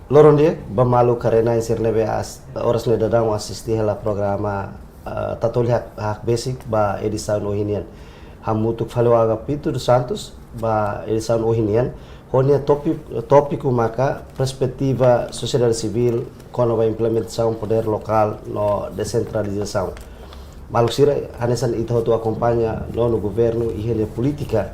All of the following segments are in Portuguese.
Loron dia bamalu karena insir nebe oras ne dadang asisti hela programa tatoli hak basic ba edição ohinian hamutuk falo Pinto dos Santos ba edição ohinian honia tópico maka perspectiva sociedade civil quando vai implementação poder local no descentralização maluk sira hanesan itu acompanha no governo e hele política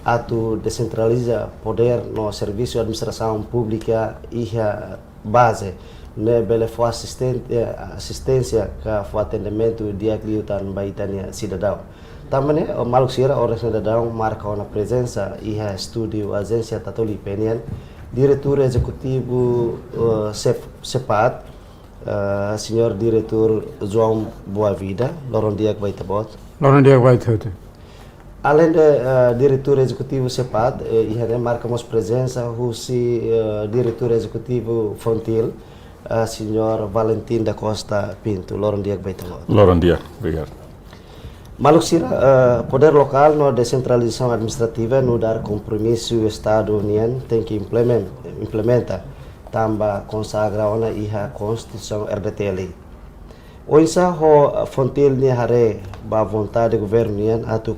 atu descentraliza poder no serviço de administração pública e a base ne bele fo assistência ka fo atendimento diakliutan baitania cidadão também maluk sira orang cidadão marca uma presença e a estúdio agência tatoli penian diretor executivo CEPAD senhor diretor João Boavida loron diak baitabot loron diak baitabot. Além de diretor executivo CEPAD, marcamos presença o diretor executivo Fontil, senhor Valentim da Costa Pinto. Loron dia baitamo. Loron dia, obrigado. Maluk sira poder local no descentralização administrativa no dar compromisso o Estado União tem que implementa tamba consagra ona iha Constituição RDTL. Oisa ho fontil ni hare ba vontade governo nian atu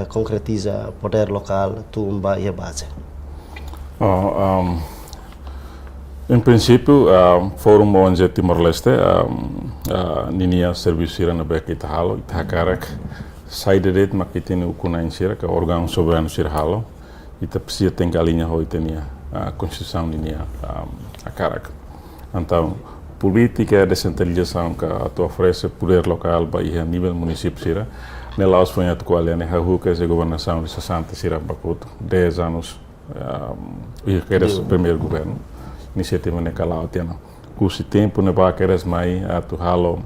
concretiza poder local tumba e base. Em princípio, Fórum ONG Timor-Leste ninia serviço ira na beca itahalo itahakarak saída det makitini ukuna insira ka órgão soberano sirhalo ita precisa tem galinha ho itenia a constituição ninia akarak. Então política descentralização que tu oferece poder local para a nível município sira nela os foi atu qual é a que é governação de 60 sira bacuto 10 anos e que era o primeiro governo iniciativa naquela altiana custo tempo ne ba queres mai atu halo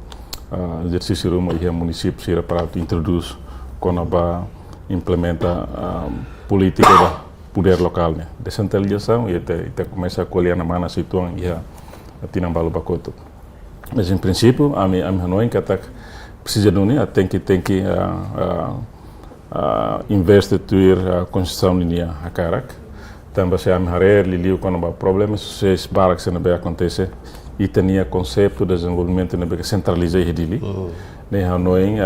exercício uma e município sira para tu introduz quando ba implementa política da poder local né descentralização e até começa a colher na mana situação e tinang balu bakoto. Mas em princípio, a minha hanoi kata precisa dunia tem que investir a construção linha a carak. Também se a minha harer liliu quando há problemas sociais barak se não vai acontecer e tinha conceito de desenvolvimento não vai centralizar ele. Nem hanoi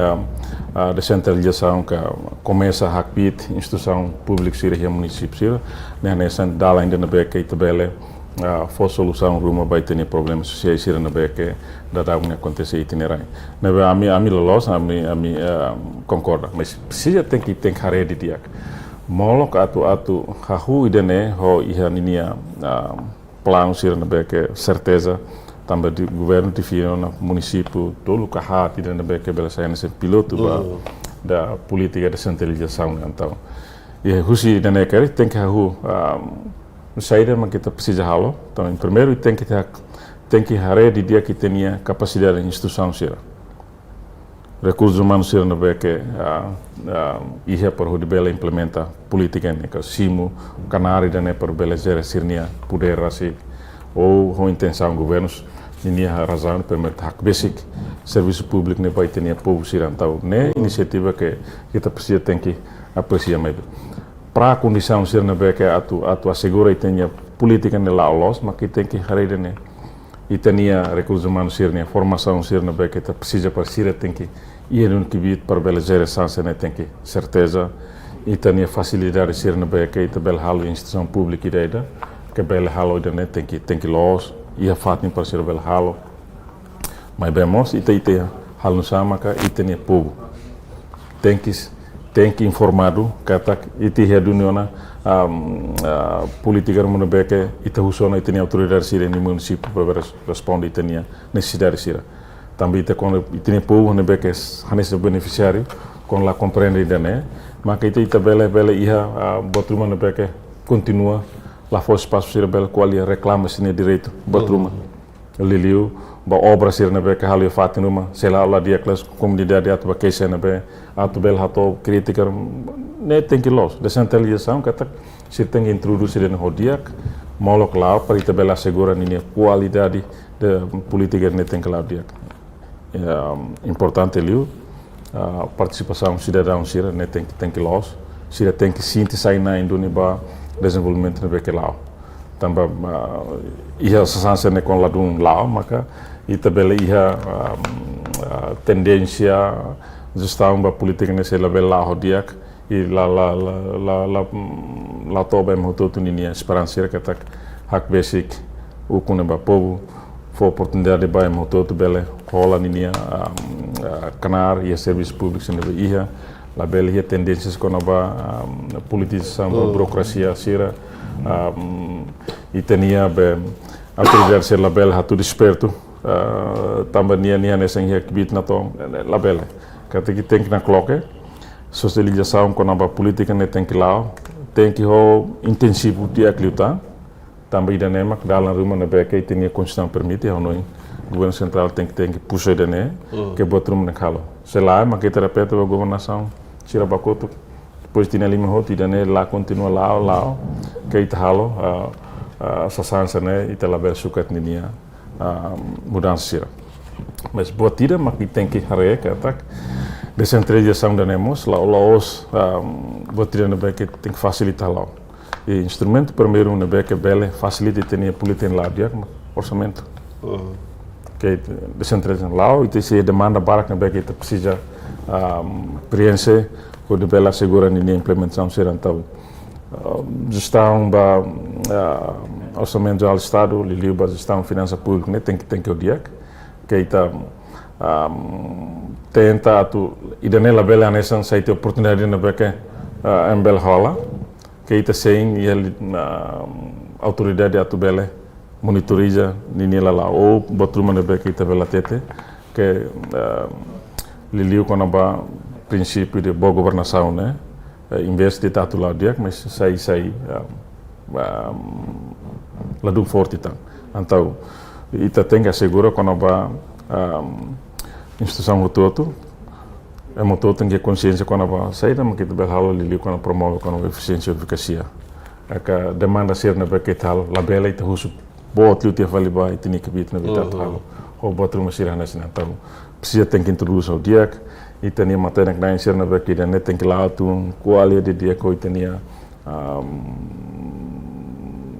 a descentralização que começa a hakpit instituição pública sira e município sira, nem nessa dala ainda não vai que tabela for solução rumo vai ter problemas sociais sira na beque da daunha acontecer itinerário. Nebe ami lolos ami concorda, mas precisa tem que rede diak. Molok atu hahu idene ho iha ninia plano sira na beque certeza também do governo de Fiona município tolo kahat idene na beque bela saia nesse piloto da política de centralização então. E husi idene quer tem que hahu saída mas kita precisa halo. Então, primeiro tem que rede dia que tenha capacidade de instituição sira. Recursos humanos sira no que ia por o bela implementa política né que simo canário né por bela gerar sirnia poder assim ou a intenção governos ninia razão permite hak basic serviço público né vai ter povo sira então né iniciativa que kita precisa tem que apreciar mais. Para a condição ser na beca atu assegura e tenha política nela aulos mas que tem que rede né e tenha recursos humanos ser né formação ser na beca tá precisa para ser tem que ir no que vir para belezer essência né tem que certeza e tenha facilidade ser na beca e tabel halo instituição pública ideia que bel halo né tem que los e a fatin para ser bel halo mas vemos e halo sama ka e tenha povo tem que informado kata iti heduniona política no beque ita husona itenia autoridade sira ni município para responder itenia necessidade sira também ita quando itenia povo no beque hanes beneficiário quando lá compreende né mas que ita bela iha botruma no beque continua lá for espaço sira bela qual reclama sine direito botruma liliu ba obra sir na be ka halu fatinuma sela la dia kelas comunidade atu ba keisa na be atu bel hato crítica ne tem que los descentralização kata sir tem que introduzir no hodiak molok lá para ita bela segura ni qualidade de política ne tem que lá dia importante liu participação cidadão sir ne tem que los sir tem que sintetizar na induniba desenvolvimento na be que lá tambah iha sasansene kon ladung lao maka ita bele iha tendência gestão ba política nesse level lá hodiak e lá toba mototo ninia esperança que tak hak basic o kune ba povo for oportunidade ba mototo bele rola ninia canar e serviço público sendo iha la bele iha tendências com ba politização ba burocracia sira e tenia be autoridade ser la bele hatu desperto tambah nia nessa iha kibit na to la bele kata que tem que na cloque socialização com a política ne tem que lá tem que ho intensivo dia cliuta também ida nema dalam rumah na beke tinha constituição permite ho noi governo central tem que puxar dene que bot rumah na khalo sela mas que terapeuta a governação tira bakoto depois tinha lima hoti dene lá continua lá que ita halo sasansa ne ita laber sukat ninia mudança mas buat tidak makin tem que hari kata descentralização da nemos laos buat tidak nabe que tem que facilitar lá e instrumento primeiro nabe que bele facilita tinha política lá dia orçamento que descentralização lá e se demanda barak nabe que precisa preencher o de bela segura ni implementação serão tal gestão ba orçamento do estado liliu ba gestão finança pública né tem que o dia que ita tenta tu idanela bela nessa site oportunidade na beca embel hola que ita sem e autoridade atu bela monitoriza ninela lá ou botruma na beca ita bela tete que liliu com a princípio de boa governação né investe tatu lá dia mas sai lá do forte então ita tem que assegurar com a instituição mototo é mototo tem que consciência com a saída mas que tu berhalo lili com a promove com a eficiência e eficácia a demanda ser na beque tal la bela ita husu bot lutia vale ba itini que bit na vida tal ou bot uma sira na sina tal precisa tem que introduzir o dia ita ni matéria que na ser na beque da net tem que lá tu qual é de dia que itania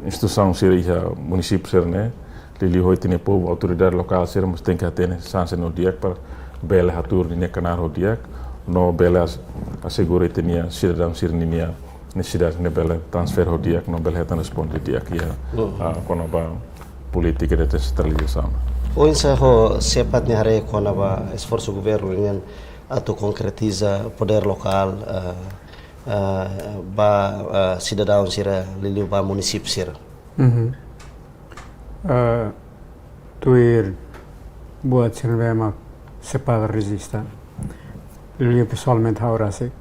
instituição seria município ser né lili hoi tine povo autoridade local ser mas tem que ter sanse no dia para bela hatur ni canar o dia no bela assegura tinha cidadão ser ninia necessidade ne bela transfer o dia no bela tan responde dia que com a política de descentralização Hoje ho sepatnya hari com a esforço governo dengan atau concretiza poder local ba cidadão sira lili ba município sira tuir buat sinema sepada resista eu pessoalmente agora sei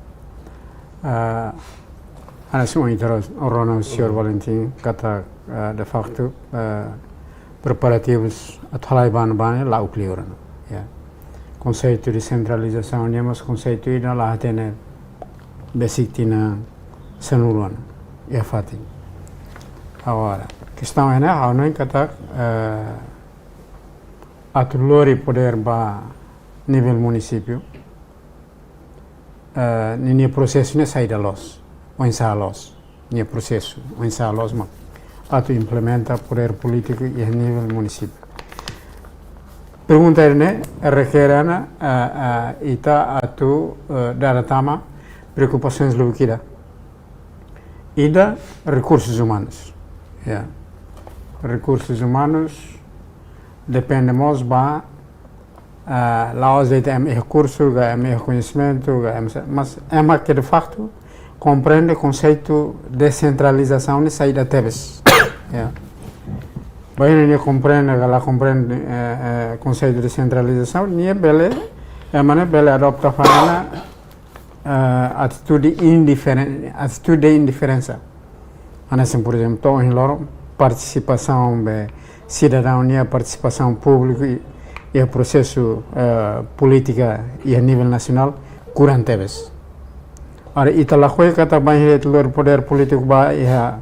ana semua interos orona o senhor Valentim kata de facto preparativos athalai ban lá o clioran ya conceito de centralização nemos conceito ina lá tene basic tina sanuluan é fácil agora questão é né a não kata atulori poder ba nível município nini processo ne saída los ou ensa los ni processo ou ensa los ma atu implementa poder político e nível município pergunta é né requerana ita atu dara tama preocupações lubukida ida recursos humanos yeah. Recursos humanos dependemos ba lá os recursos, conhecimento, mas é que de facto compreende o conceito de descentralização e saída teves. Bem, ele compreende o conceito de descentralização, e bele, bele adopta a atitude de indiferença. Assim, por exemplo, em loro participação cidadania, participação pública e o processo política e a nível nacional curante teves. Ora, itala foi que também o poder político vai a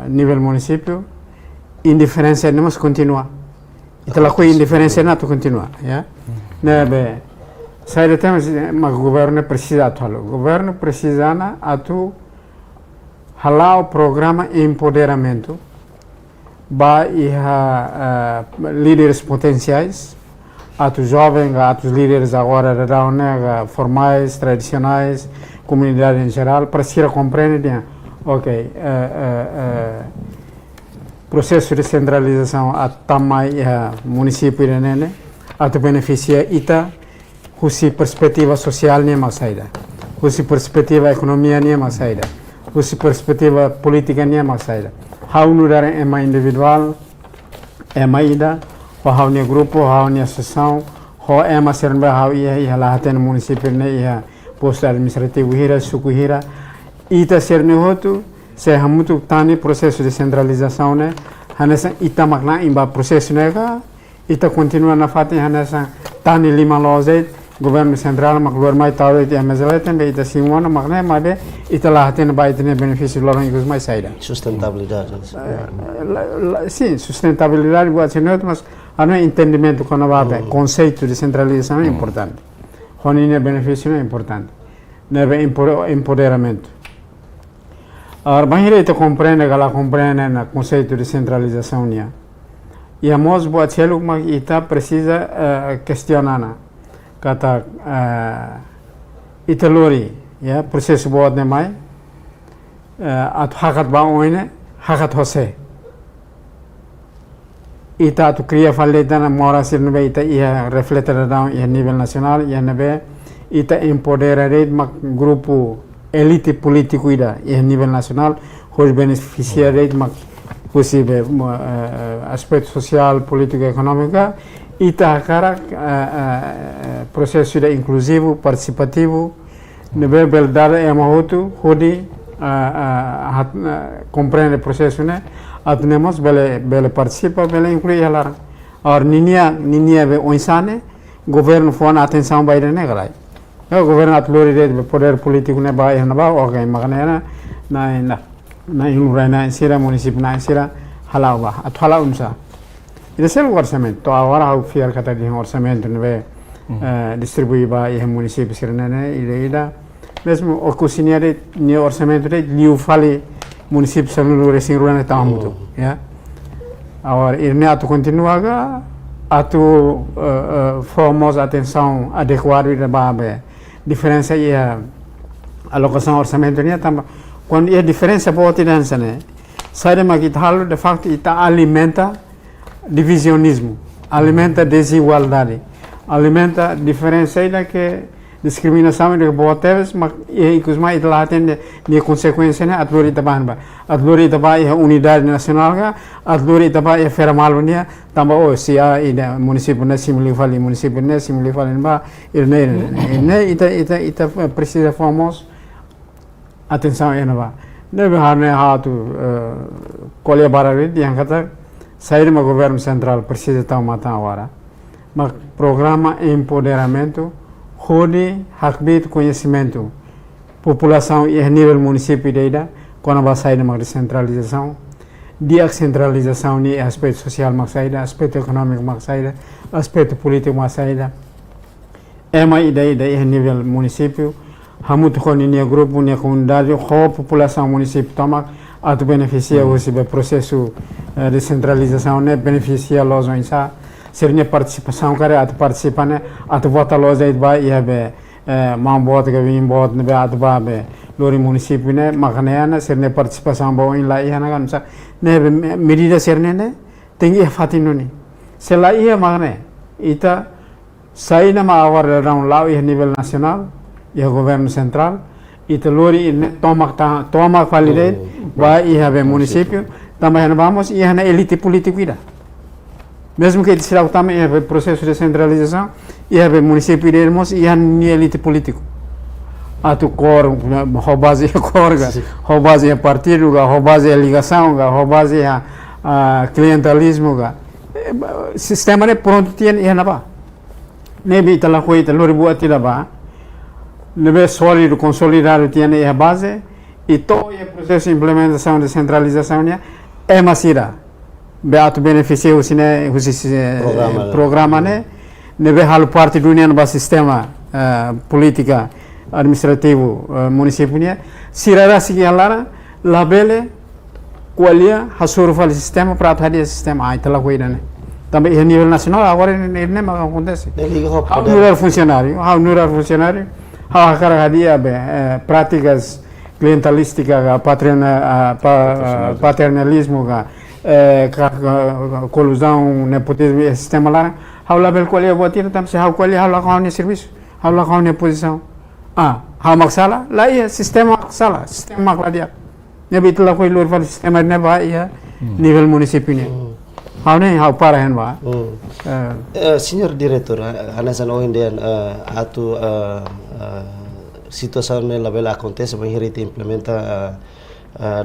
nível município, indiferença não mas continua. Itala foi indiferença não continua, ya. Né, sai temos mas o governo precisa atual. O governo precisa na atu halau programa empoderamento ba iha líderes potenciais, atos jovens, atos líderes agora da formais, tradicionais, comunidade em geral, para se compreender, ok, processo de centralização a tamai município de nene, ato beneficia ita, husi perspectiva social nem mais saída, husi perspectiva economia nem mais saída, husi perspectiva política nem mais saída. Hau no dar ema individual, ema ida, ou hau ne grupo, hau ne associação, ho ema serve hau ia lá tem município ne ia posto administrativo hira, suku hira, ita serve hotu, se hamutu tani processo de centralização ne, hanesa ita makna imba processo nega, ita continua na fati hanesa tani lima lozet, governo central mak luar mai tahu itu amazeleten be ita simona makna mabe ita lah ten ba itne benefício lorong ikus mai saída. Sustentabilidade. Sim, sustentabilidade buat senhor, mas ano entendimento quando vai conceito de centralização é importante. Honine benefício é importante. Neve empoderamento. Agora, banheiro ita compreende que ela compreende na conceito de centralização nia. E a mos buat selu mak ita precisa questionar kata italori ya proses buat nemai at hakat ba oine hakat hose ita tu cria faleta na mora sirnebe ita ia refletir down ia nível nacional ia nebe ita empoderar mak grupo elite político ida ia nível nacional hos beneficiar mak possível aspecto social político econômica ita cara processo de inclusivo participativo nebe beldar emahotu hodi compreende processo né atnemos bele participa bele inclui ela or ninia be oisane governo fona atenção baile né galai o governo atlori de poder político né ba na ba ok magana na ilurana sira município na sira halawa athala unsa esse é o orçamento. Agora há o fiel que tem orçamento, não é distribuído para o município sirene e ida mesmo o cozinheiro nem orçamento de liu fale município sirene recém ruana tá muito, já. Agora ele ato continua ato formos atenção adequada da babe diferença e a alocação orçamento nem também quando é diferença pode dança né sai mais que tal de facto ita alimenta divisionismo, alimenta desigualdade, alimenta diferença que discriminação de boteves, mas e que os mais lá tem de consequência né, atlori taban é unidade nacional a atlori taban é fermal né, também o se a ida município né simulifali município né simulifali ba né ita precisa formos atenção é nova, deve há tu colaborar yang kata sair do governo central precisa estar matando agora, mas programa empoderamento, onde hakbit conhecimento, população e nível município daí, quando vai sair da descentralização, descentralização ni aspecto social mais saída, aspecto econômico mais saída, aspecto político mais saída, é uma ideia daí nível município, hamut com ni grupo ni comunidade, a população município toma ato beneficia o processo de centralização né beneficia los insa sernya participação cara ato participa né ato vota los aí vai e be mam bot que vim bot ne ato ba be lori município né magana sernya participação bo in lá ia na kan sa ne medida sernya né tem ia fatino ni se lá ia magana ita sai na ma awar dalam lau ia nível nacional ia governo central ita lori toma validade vai e have município também vamos e na elite política ida mesmo que será também é processo de centralização e have município iremos e na elite político atu cor base corga base partido base ligação base clientelismo sistema de pronto tem e na ba nebi tala coita lori buat tidak ba nebe sólido consolidado tem a base e todo o processo de implementação de centralização é masira beato beneficia o sine programa né nebe hal parte do união ba sistema política administrativo município né sirara sigi alara labele qualia hasuru fal sistema para atrair sistema ai tela cuida né também a nível nacional agora ele nem mais acontece how nurar funcionário how a cara dia práticas clientelísticas paternalismo colusão nepotismo sistema lá how label qualia botir também how qualia how lá com serviço how lá com posição how maksala lá ia sistema maksala sistema makladia ya betul lah luar fal sistema ne ba ya nível município ne how ne how para hen ba Senhor diretor, anasan ohindian atu situação ne label acontece mas hirite implementa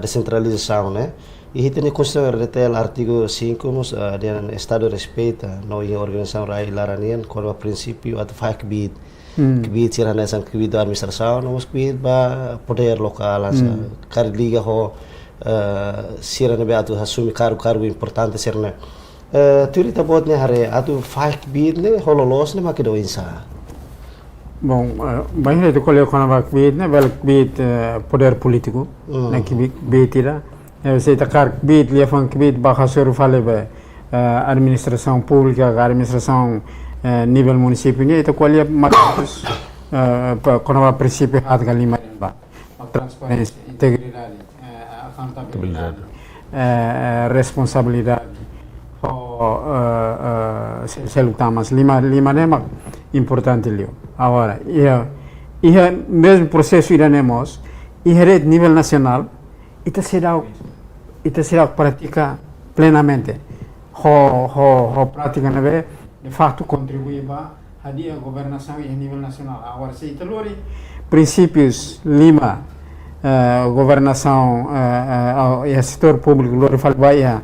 descentralização, né? E hita ni constituição retel artigo 5 nos dan estado respeita no in organização rai laranian qual princípio at faik bid kibit sira nasan kibit administração nos kibit ba poder lokal asa kar liga ho sira ne beatu assumi cargo importante sirne turita botne hare atu faik bid ne hololos ne makido insa. Bom, banyak itu kalau kau nak bid ne balik bid poder politiku nak bid tidak saya takar bid liafan bid bahasur fale be administração pública administração nível município ni itu kualia makus kono prinsipio hat galima ba transparência integridade accountabilidade responsabilidade selutamas lima ne mak importante lio agora ia mesmo processo iremos ia nível nacional ita será prática plenamente prática neve de fato contribui para a governação e a nível nacional. Agora, se italori princípios lima governação e setor público lori vai a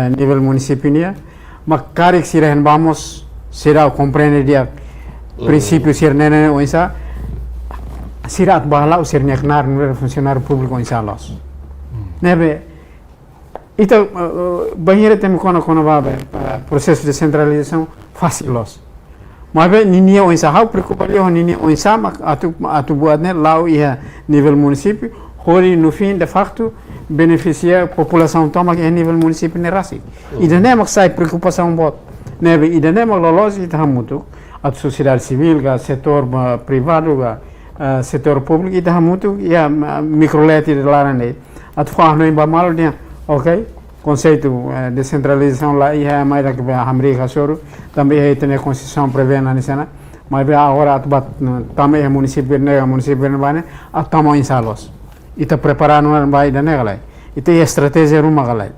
nível município nia, mas cari que sirhen vamos será compreender dia princípios sirnene ou isa será bahala o sirnek nar no funcionário público insya Allah. Nebe itu banheira tem kono ba processo de centralização facilos. Mas bem ninia o insa how preocupado ninia o insa mak atu buat ne lau ia nível município hori no fim de facto beneficia população toma que nível município ne rasi. Ida ne mak sai preocupação bot. Nebe ida ne mak lolos ita hamutu at sociedade civil ga setor privado ga setor público ita hamutu ia microlete de larane at fahno ba mal dia ok conceito descentralização lá e é mais da que a América Soro também é tem a constituição prevê na nisana mas agora atubat também é município ne bane atamo insalos ita preparando vai da negalai ita estratégia rumah galai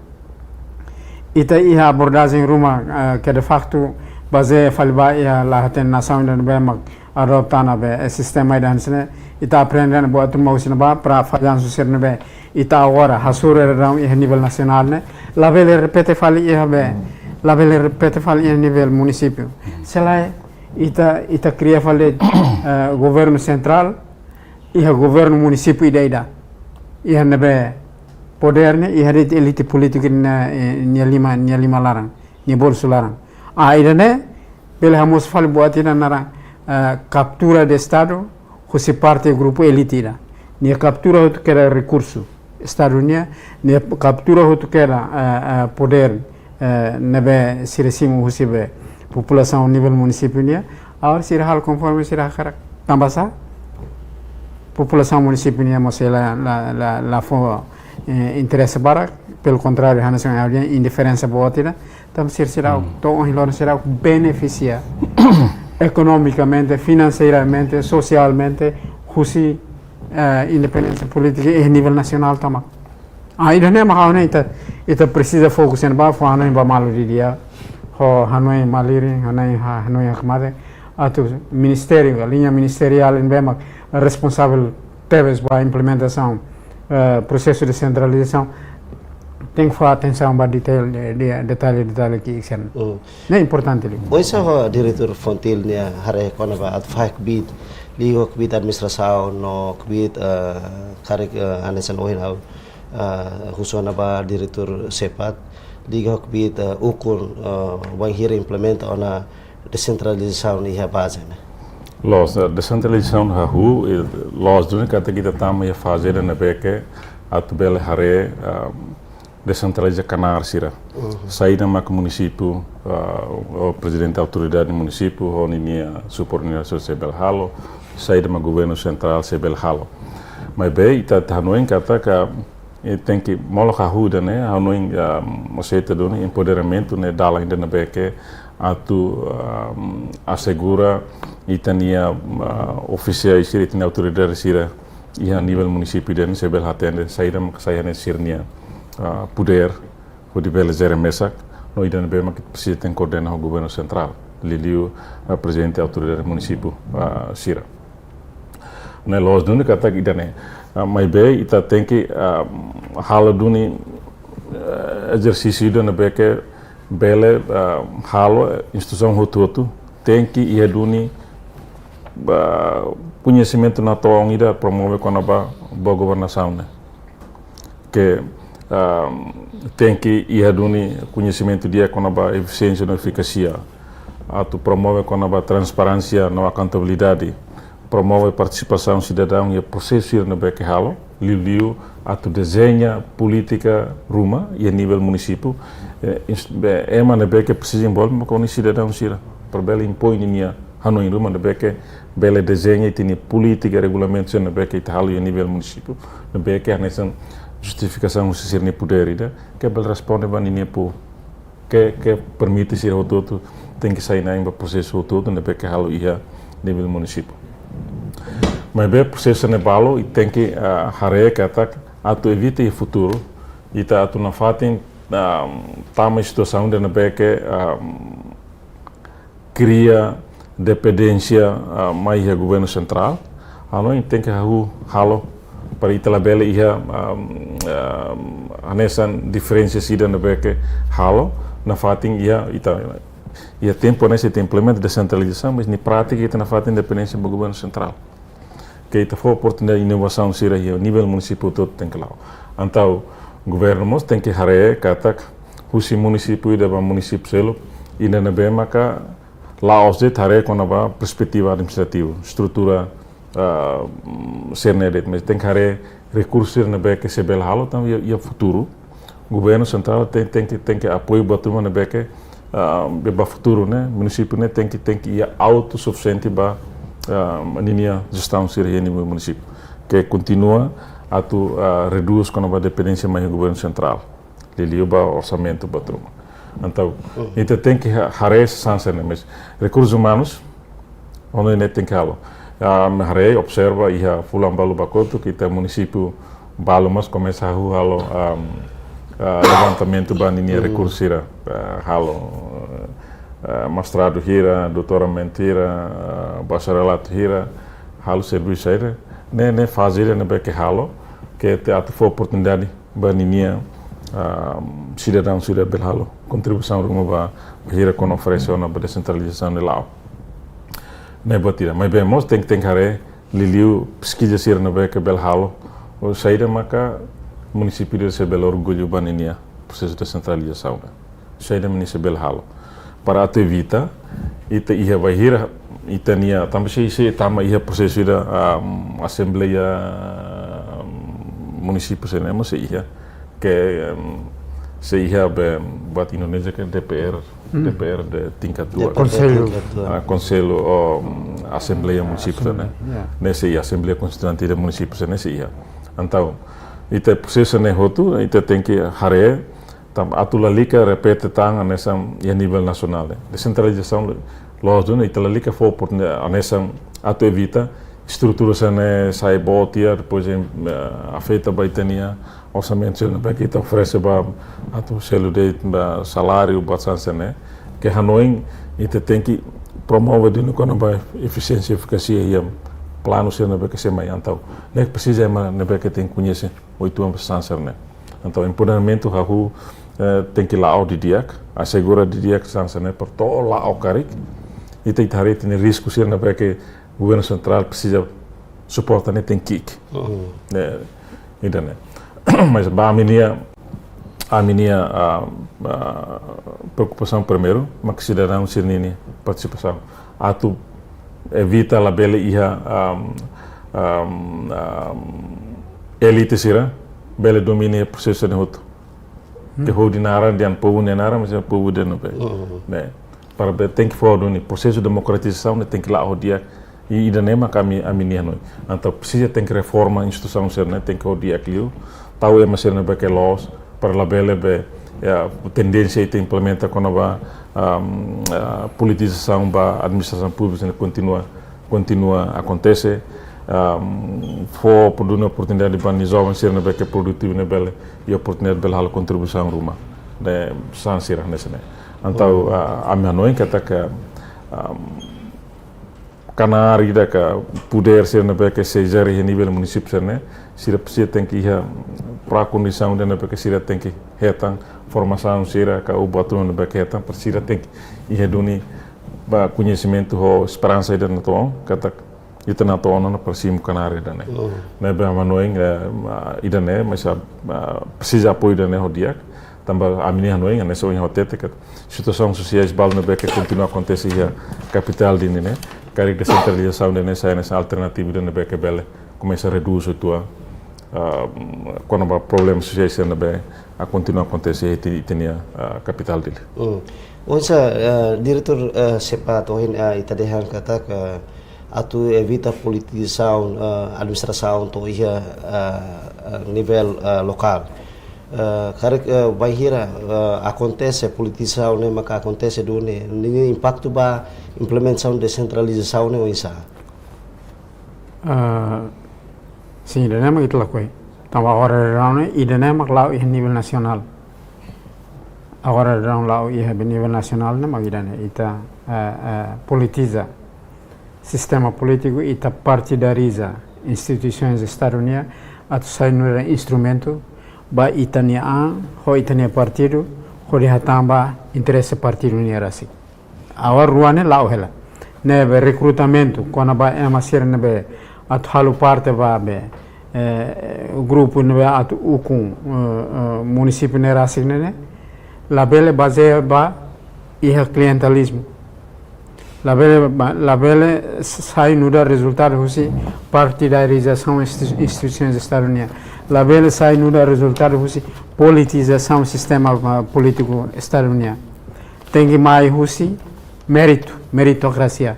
ita ia abordagem rumah que de facto base falba ia lá tem nação dan bemak adoptana be sistema dan sene ita aprendendo buat mau sinaba para fazer sucesso nebe ita agora hasura ram e nível nacional né la vele repete fali e be la vele repete fali e nível município sela ita cria fali governo central e governo município ida e nebe poder ne e elite política ni lima larang ni bolso larang ida ne bele hamos fali buat ina narang captura de estado fosse parte do grupo elite ni captura o que era recurso estado ni captura o que era poder nebe siresimo fosse be população nível município ni agora se hal conforme se karak tambah sa população município ni mosela la fo interesse barak pelo contrário hana são indiferença boatina tam será to hilor será beneficia economicamente, financeiramente, socialmente, husi independência política e nível nacional também. Ainda nem mais ita precisa fokus em ba hanoi ba malu dia, hanoi maliri, hanoi akmade, atu ministério, a linha ministerial em bema responsável teves ba implementação processo de centralização tem que fazer atenção para detalhe que isso é importante. Hoje o diretor Fontil ne hari kona ba at faik bid ligo bid administração no bid karek anesan ohin au husona ba diretor sepat ligo bid ukun bang hire implementa ona descentralização ni ha base ne. Los descentralização ha hu los dune kata kita tam ya fazer na beke atu bela hare descentraliza canar sira. Saída mak município, o presidente da autoridade do município, o ninia subordinação sebel halo, saída mak governo central sebel halo. Mas bem, ita hanoin kata ka tem que molo ajuda, né? Hanoin aceita do empoderamento, né? Dala ainda na beke atu assegura itania oficiais sira itania autoridade sira e a nível município den sebel hatende saída mak saída sirnia poder o de bela zero mesak no idan bema que precisa ter coordenar o governo central liliu a presidente da autoridade do município sira né los duni kata idane mas bem ita tem que hala duni exercício duna beke bela halo instituição rototo tem que ia duni conhecimento na toa ida promove quando ba boa governação né que tem que ir duni conhecimento dia quando a eficiência e eficácia, tu promove quando a transparência na accountabilidade, promove participação cidadã e processo no beque halo, liu tu desenha política ruma e a nível município, na beque precisa envolver com o cidadão sira, para bela impõe nia Hanoi ruma na beque bela desenha e tem política regulamento na beque halo e a nível município, na beque a nessa justificação se ser nem poder ida que bel responde ba ninha po que permite ser o todo tem que sair na processo o todo na beque halo ia nível município mas bem processo ne balo e tem que hare que ataque atu evita o futuro e tá atu na fatin tama situação de na beque cria dependência mais do governo central ano tem que halo para itala bela ia nessa diferença sida na beque halo na fatin ia tempo nesse implemento de centralização mas na prática ita na fatin independência do governo central que ita for oportunidade de inovação sira ia nível município todo tem que lá então o governo mos tem que hare katak husi município ida ba município selo ina na bema ka lá os de hare com a perspectiva administrativa estrutura mas tem que haver recursos na beque sebel halo então e futuro o governo central tem que apoio batuma na beque ba futuro né município né tem que ir autossuficiente ba linha gestão seria no município que continua a tu reduz quando a dependência mais do governo central ele ba orçamento batuma então tem que haver sanção mas recursos humanos onde tem que halo Hare observa ia fulan balu bakoto kita município balu mas começa a halo levantamento baninha recursira halo mestrado hira doutoramento hira bacharelato hira halo serviço hira ne fazer ne beque halo que te atu for oportunidade baninha cidadão cidadão halo contribuição rumo ba hira com ofereceu na descentralização de lá né batida mas bem mos tem que hare liliu pesquisa sir na beca bel halo o saída maka município de sebel orgulho baninia processo de centralização saída município bel halo para atu evita ita ia vai hira itania também se tama ia processo da assembleia município se nemo se ia que se ia buat Indonesia que DPR de tingkat dua conselho assembleia município né nesse assembleia constituinte do município nesse ia então ite processo ne hotu ite tem que hare tam atula lika repete tang nessa a nível nacional descentralização los dun ite la lika for por nessa atu evita estrutura sane sai botia depois afeta baitania orçamento sendo para que oferece para atu selo de salário bastante né que Hanoi ite tem que promover dino quando vai eficiência e eficácia e plano sendo para que se mais então né precisa mas né para que tem conhecer 8 anos sancer né então empoderamento hahu tem que lá ao diak assegura diak sancer né por todo lá ao carik e tem risco sendo para que o governo central precisa suportar né tem kick né então né mas a minha preocupação primeiro mas cidadão sirnini participação tu evita a bela ia elite sira bele domine processo ne hoto que hodi nara dian povo ne nara mas povo de no be né para be tem que for doni processo de democratização tem que lá hodia e ida nema kami amini hanoi então precisa tem que reforma instituição ser né tem que hodia clio tau é mas ser be que laws para la bele be tendência e implementa quando va politização ba administração pública continua acontece for por uma oportunidade para nós jovens ser na beca produtivo na bela e oportunidade de dar contribuição ruma de sansira nesse né então a minha noite que tá canar ida que poder ser na beca seja em nível município ser né se precisa tem que ir para a condição de na beca se tem que retan formação ser que o botão na beca retan precisa tem que ir doni ba conhecimento ou esperança ida na toa que tá itu na tono na persim kanari dane ne be manoing idane mas precisa apoio dane hodiak tamba amini hanoing ne so hotete que situação sociais bal na be que continua a acontecer a capital dine né cari descentralização dane sai nessa alternativa dane be que bele começa a reduzir tua quando ba problemas sociais na be a continua a acontecer e tinha capital dele onsa diretor sepat ohin itadehan kata ke atu evita politização administração to ia nível local cara vai hira acontece politização né maka acontece do né ninguém impacto ba implementação descentralização né isa sim dana mak itu lakoi tamba ora raune idana mak lau i nível nacional agora raun lau i nível nacional na mak idana ita politiza sistema político e partidariza instituições estadunidenses atau sai no instrumento ba itania ho itania partido ho dia tamba interesse partido ni rasi awar ruane lau hela ne be recrutamento quando ba emasir ne be at halu parte ba be grupo ne be at ukun município ne rasi ne la bele base ba ia clientelismo la bele sai no resultado husi partidarização instituições estadunidenses la bele sai no resultado husi politização sistema político estadunidense tem que mais husi meritocracia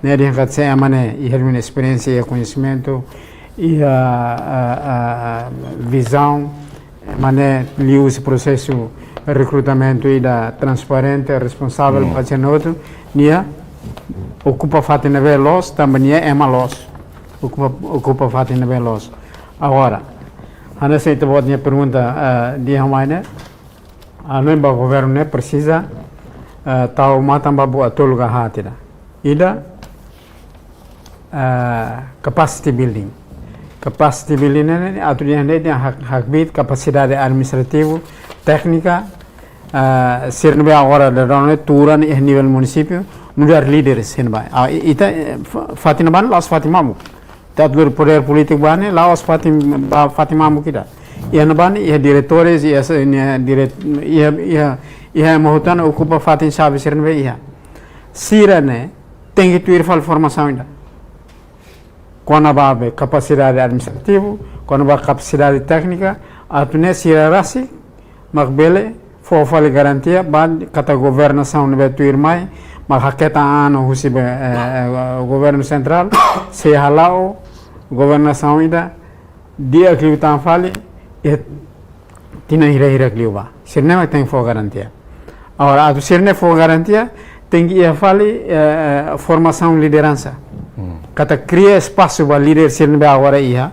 né de que se amane e hermine experiência e conhecimento e a visão mané li usi processo recrutamento e da transparente responsável para outro nia ocupa fati na veloz também é malos ocupa fati na veloz agora ana sei te minha pergunta de hamaine a lembra o governo né precisa tal matamba boa toluga hatira ida capacity building né atunya né hakbit capacidade administrativa técnica ser não agora da rone turan em nível município não dar líderes hen vai ita fatina ban las fatimamu tadlur poder político bane laos fatimamu kita ia ban ia diretores ia mahutan ocupa fatin sabe ser não ia sirane tem que ter formação ainda quando vai capacidade administrativa quando vai capacidade técnica atune sirarasi makbele fofale garantia ban kata governação ne betuir mai makaketa ano husi governo central se halao governação ida dia que utan fale tina hira kliuba sirne mai tem fo garantia agora atu sirne fo garantia tem que fale formação liderança kata cria espaço para líder sirne agora ia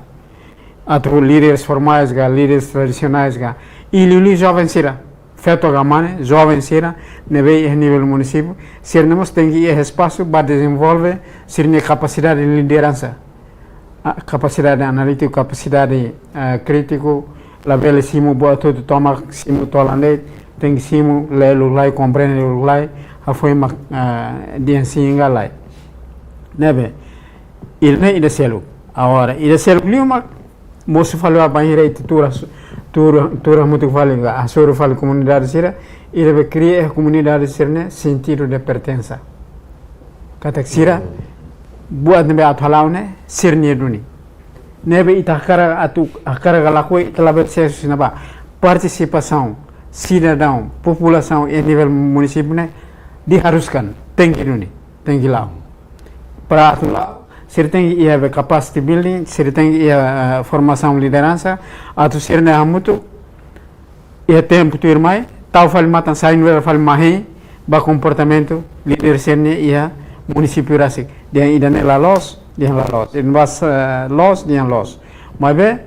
atu líderes formais ga líderes tradicionais ga ili jovem sira feito gamane jovem sira neve em nível município sirnemos tem que espaço para desenvolver sirne capacidade de liderança capacidade analítica capacidade crítico la bele simu boa tudo toma simu tolande tem simu lelo lai compreende o lai a foi uma de ensinga lai neve il ne ida selo agora ida selo clima moço falou a banheira e tura muito vale a soro fala comunidade sira e deve criar a comunidade sira sentido de pertença kata sira buat nebe athalau ne sirni duni nebe ita hakara galakoi telabet sesu naba participação cidadão população em nível município né diharuskan tinggi lá para atu lá ser tem ia capacity building ser tem ia formação liderança atu ser né hamutu ia tempo tu irmai tau fal matan sain wer fal mahi ba comportamento líder serne ia município rasik dia idane la los dia la los in was los dia los mas be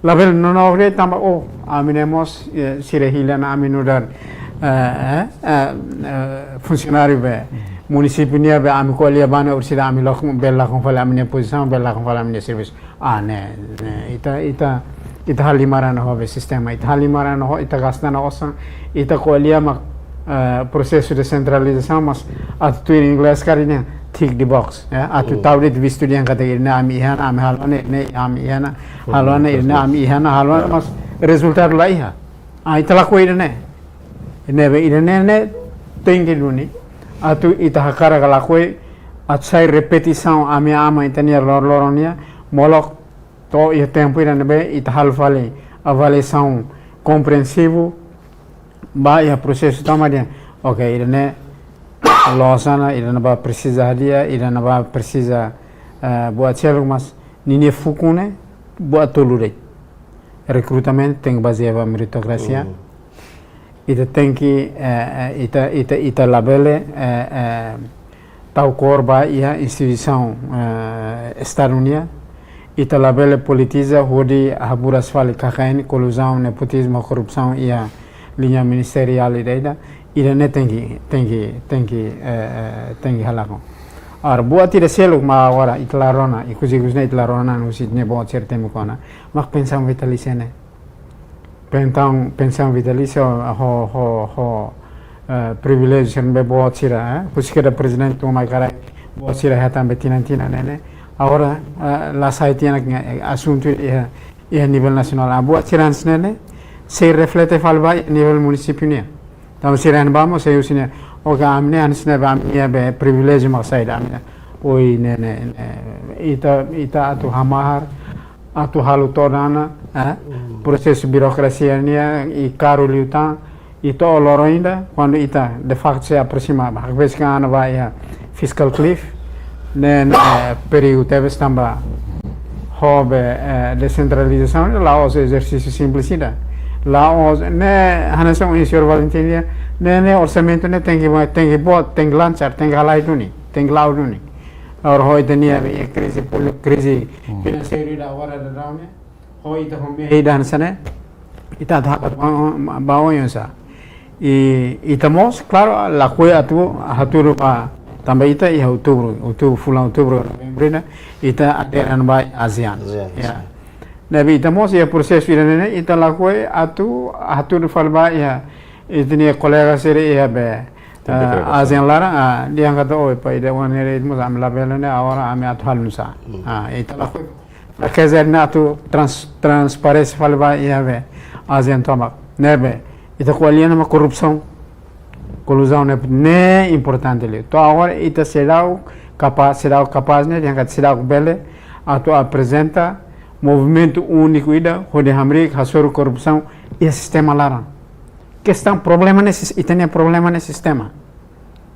label nonore tamba aminemos sirehila na aminudan funcionário be município nia be ami ko lia bana ursida ami lakum bella kon fala amine posição bella kon fala amine service ne ita halimarana ho sistema ita halimarana ho ita gastana osan ita ko lia mak processo de centralização mas atu em inglês carina tick the box atu tawde de vistudian kata irna ami ihana ami halone ne ami ihana halone irna ami ihana halone mas resultado lá iha ita la ko irne be irne ne tengi duni atu ita hakara kala ko at sai repetição ami ama itania lorlonia molok to ia tempo irne be ita halfale avaliação compreensivo ba ia processo tamadia ok irne losana irne ba precisa dia irne ba precisa buat celo mas nini fukune buat tolure recrutamento tem baseado meritocracia ita tem que ita labele tau korba ia instituição estadunia ita labele politiza hodi haburas fali kakain colusão nepotismo corrupção ia linha ministerial ida ne tem que halako ar buat tidak selo ma wara itlarona ikuzi itlarona no sit ne bo certe me kona mak pensam vitalisene pensam vitalício ho privilégio sen be bo tira puskeda presidente to mai cara bo tira hatam betinantina nene agora la saitiana assunto e a nível nacional a bo tira nene se reflete falba a nível município ne então se ren vamos se usine o gamne ansne bam ia be privilégio ma saida amne oi nene ita atu hamahar atu halu torana processo burocracia nia e caro liutan ito oloro ainda quando ita de facto se aproxima às vezes que ana vai fiscal cliff nen período teve estamba hobe descentralização lá os exercícios simplicidade lá os ne hanação em senhor Valentina ne orçamento ne tem que lançar tem que halai duni tem que lauduni और हो इतनी crise financeira da hora da daune ho ita home dan sane ita dhapat baoyon sa ita mos claro la kue atu haturu pa também ita ia outubro fulan outubro novembro ita aderan by ASEAN ya nabi ita mos ia processo irane ita la kue atu haturu falba ia itni colega sere ia be ASEAN lara dia kata oi pa ida wan here mo am la belane agora ame athal nusa ita la kue kezerna atu transparência falba ia be ASEAN toma nebe ita qualiana ma corrupção colusão ne importante ali to agora ita será capaz né yang será bele atu apresenta movimento único ida onde hamrik hasor corrupção e sistema lara questão problema nesse itania problema nesse sistema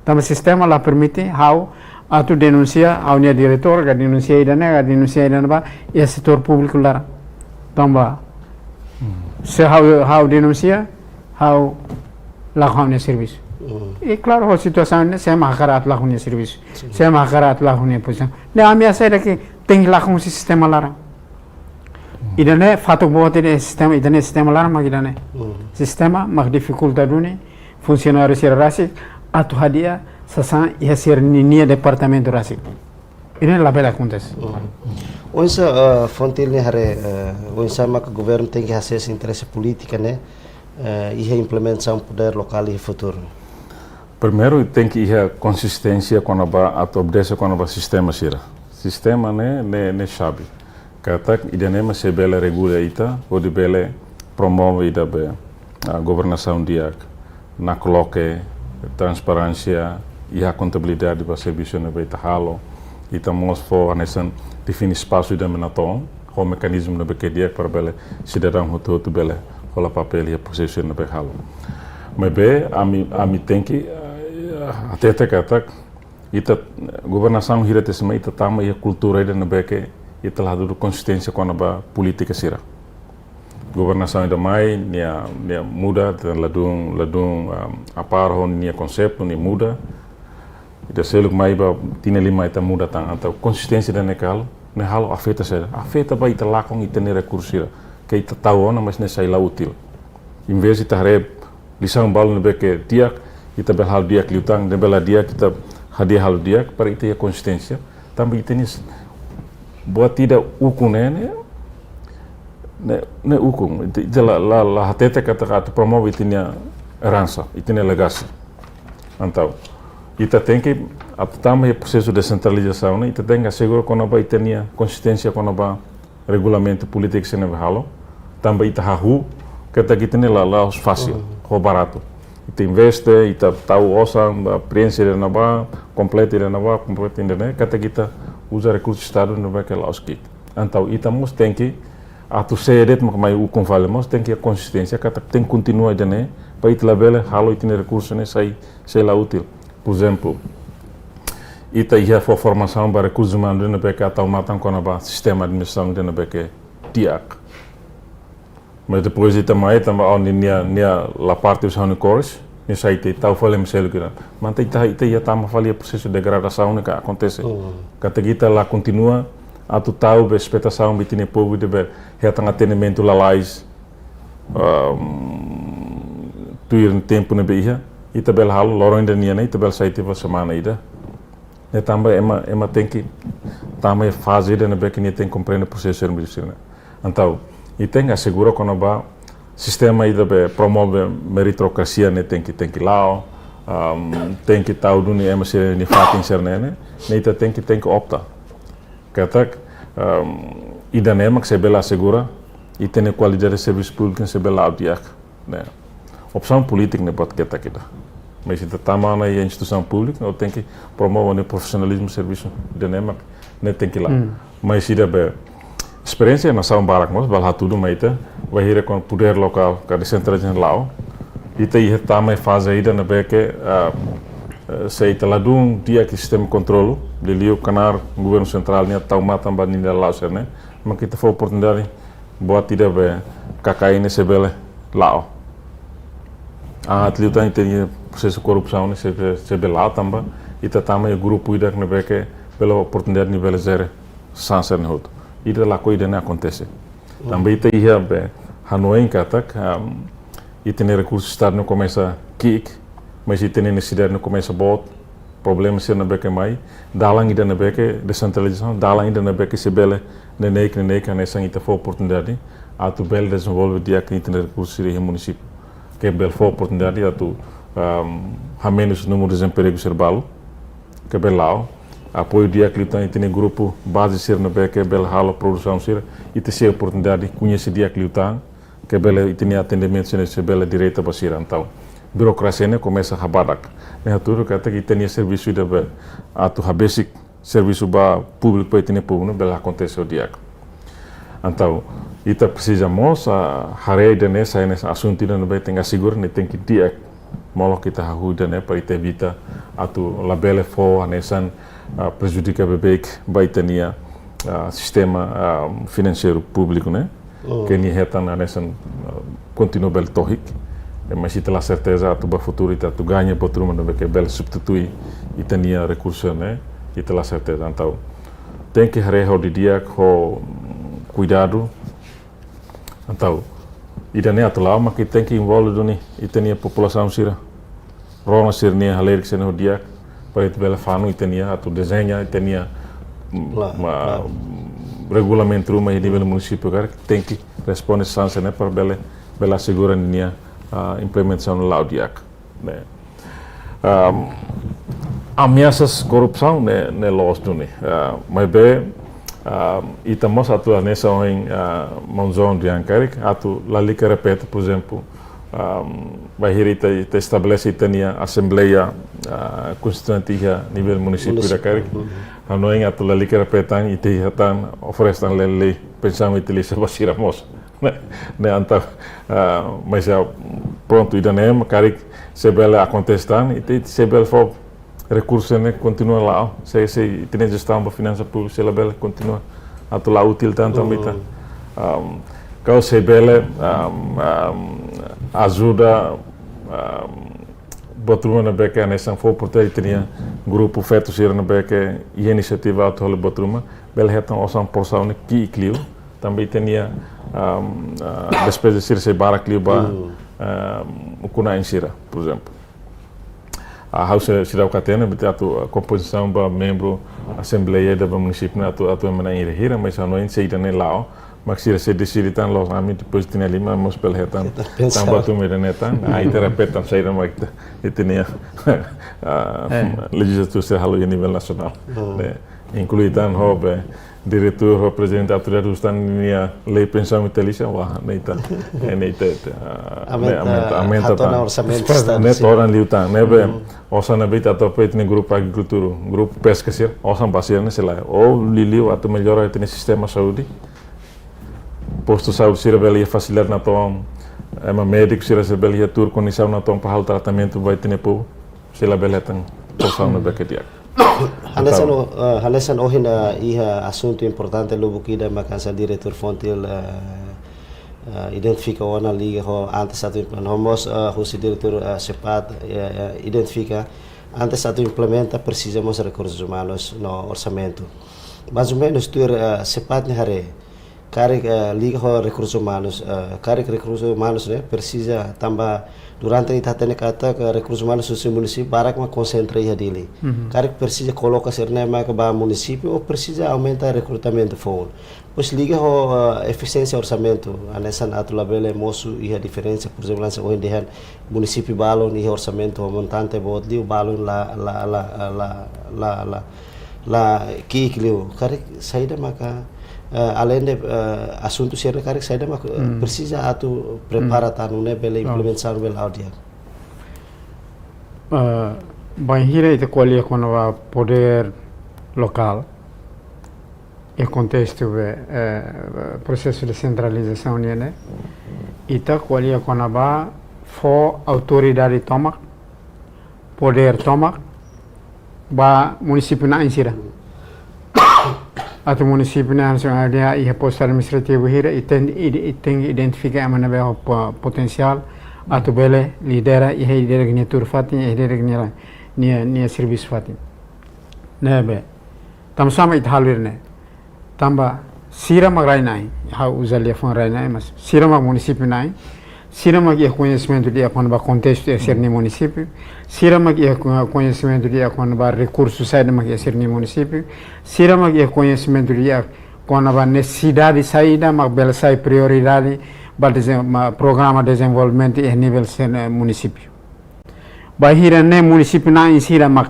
então sistema lá permite how atu denuncia ao nia diretor ga denuncia ida ba e setor público lara tamba se how denuncia how lakukan serviço e claro a situação ne se mahakarat lakukan serviço se mahakarat lakukan posição ne amia sai daqui tem lakukan sistema lara idane fatuk buat ini sistema lara magidane sistema mag dificuldade duni funcionário ser rasik atau hadia sasan ia ser ninia departamento rasik ini la bela acontece onsa fontil ne hare onsa mak governo tem que fazer interesse política né e a implementação poder local e futuro. Primeiro tem que ir a consistência quando a obedece quando a sistema sira. Sistema ne chave. Kata idanema se bela regula ita ou de bela promove ida be a governação diak na coloque transparência e a contabilidade para serviço ne be halo ita mos for anesan define espaço ida menaton o mecanismo na beke dia para bele cidadão hoto bele rola papel e processo na beke halo. Mas be ami tem que até kata ita governação hira tesma ita tama ia cultura ida na beke ita lado do consistência com a política sira. Governação ainda mais nia muda ladung apar hon nia konsep ni muda ita seluk mai ba tina lima ita muda tang atau consistência da nekal ne halo afeta ba ita lakong ita ne recursira que ita tahu na mas ne sai la útil em vez de ita rep lisang bal ne beke diak ita bel hal diak liutang de bela diak kita hadiah hal diak para ita ya consistência também ita ni buat tidak ukunene ne ukung ita la hatete kata promove ita nia herança ita nia legasi antau ita tem que atama o processo de descentralização né ita tem que assegurar quando vai ter nia consistência quando vai regulamento político se não halo também ita hahu kata kita ne la fácil ho barato ita investe ita tahu osang preenche de nova complete de nova complete de né kata kita usa recursos estado no vai que lá os kit então ita mos tem que atu sedet mak mai ukung vale mos tem que a consistência kata tem continua de né para ita labele halo ita recurso né sai lá útil. Por exemplo, ita ia for formação para recursos humanos no BK atau matang com o sistema de administração no BK tiak. Mas depois ita mai também ao nia la parte dos unicores, ni sai te tau fale meselo kira. Manta ita ia tama fale processo de degradação que acontece. Kata kita lá continua atu tau be expectação bitine povo de be retang atendimento lalais tuir tempo ne beia ita bel halo lorong da niana ita bel saite va semana ida ne tamba ema tem que tamba fase da ne be que ne tem compreender processo de medicina então e tem assegura quando ba sistema ida be promove meritocracia ne tem que lá tem que tal do ne ema se ne fatin sernene ne ita tem que opta kata ida ne ema que se bela assegura e tem qualidade de serviço público se bela audiak né opção política ne pode kita mas ita tama na instituição pública não tem que promover o profissionalismo do serviço de nema ne tem que lá mas ida be experiência na São Barak mas balha tudo mas ita vai ir com poder local cada centralização lá ita ia tama fase ida na be que se ita ladung dia que sistema controlo de lio canar governo central ne tau matam ba ninda lá né mas kita foi oportunidade buat ida be kakai ne sebele lá atliu também tem processo de corrupção né se lá também e também o grupo ida que beke pela oportunidade de nível zero sans ne outro ida lá coisa não acontece também tem ia be Hanoi kata e tem recursos estado não começa kick mas e tem necessidade não começa bot problema se na beke mai dalang ida na beke descentralização dalang ida na beke se bele nenek nessa ita for oportunidade a tu bel desenvolve dia que tem recursos de município que bel for oportunidade atu menos número de desemprego serbalo que belau apoio dia que tem grupo base ser no que bel halo produção ser e ter oportunidade conhecer dia que que bel tem atendimento se bel direita basira então burocracia né começa a badak né tudo que até que tem serviço de bel atu basic serviço ba público para ter público bel acontece o dia então ita precisamos hari dan nessa assunto não vai ter seguro nem tem que dia malah kita hahuda né para evitar atu labele fo anesan prejudica bebek baitania sistema financeiro público né que ni hetan anesan continua bel tohik mas ita la certeza atu ba futuro ita tu ganha potrum no que bel substitui itania recurso né ita la certeza então tem que reho de dia com cuidado então ida ne atu lama que tem que envolver doni itania população sira rona sirnia haler que se no dia para itu bela fanu itania atu desenha itania regulamento rumah di nível município que tem que responder sanse né para bela segura nia implementação no laudiak né ameaças corrupção né los doni mas be itamos atu nessa em monzon de Ancarik atu la liga repete por exemplo bahir ita estabelece itania assembleia constituinte a nível município da Caric. Hanoi ngatu lali kera petang ite hatan oferestan lele pensamos utilizar basira mos. Né anta mas já pronto ida nem Caric sebel acontestan ite sebel fo recursos né continua lá. Se tem gestão da finança pública sebel continua atu lá útil tanto ambita. Kau sebele ajuda Botruma na beca nessa for portanto tinha grupo feito ser na beca e iniciativa auto hole Botruma bel hetan osam porção que clio também tinha despesa ser se bara clio ba kuna insira por exemplo a house sirau katena betul composição ba membro assembleia da município atu mana hira mas não em sei também lá mas se decide tan los ami depois tinha lima mos pel hetan tambah tu merenetan ai terapetan sai na magda tinha legislatura se halu nível nacional incluitan hobe diretor ho presidente autoridade ustan nia lei pensão inteligência wah neita aumenta na orçamento net orang liutan nebe osana bita topet ne grupo agricultura grupo pesca sir osan basir ne sela o liliu atu melhora tem sistema saúde posto saúde sira belia facilitar na tom uma médico sira se belia tur condição na tom para o tratamento vai ter po sila beletan poção na bekedia halesan ohin iha assunto importante lubu kida makasa diretor fontil identifica ona liga ho antes satu homos husi diretor sepat identifica antes satu implementa precisamos recursos humanos no orçamento mais ou menos tur sepat ne hare Caric liga ho recursos humanos Caric recursos humanos né precisa tambah durante ita tene kata ke recursos humanos do município barak ma concentra ia dele Caric precisa coloca serna ma ke ba município ou precisa aumentar recrutamento for pois liga ho eficiência orçamento anesan atu labele mosu ia diferença por exemplo lança hoje dehan município balon ia orçamento montante bot liu balon la kikliu Caric saída maka além de assunto ser Caric saída mak precisa atu prepara tanune bele implementação bele audia Banhira ite kolia kono poder local e contexto processo de centralização né ita kolia kono ba fo autoridade tomak poder tomak ba município na insira atau município na dia ia posto administrativo hira iteng identifica mana be potensial atau bele lidera ia lidera gni tur fatin ia lidera gni serviço fatin nebe tam sama it halir ne tamba sira magrai nai ha uzalia fon rai nai mas sira mag município nai sira mag ia conhecimento dia quando ba contexto ia ser ni município sira mag ia conhecimento dia quando ba recursos sai mag ia ser ni município sira mag ia conhecimento dia quando ba necessidade saída mag bel sai prioridade ba programa de desenvolvimento em nível município ba hira ne município na insira mag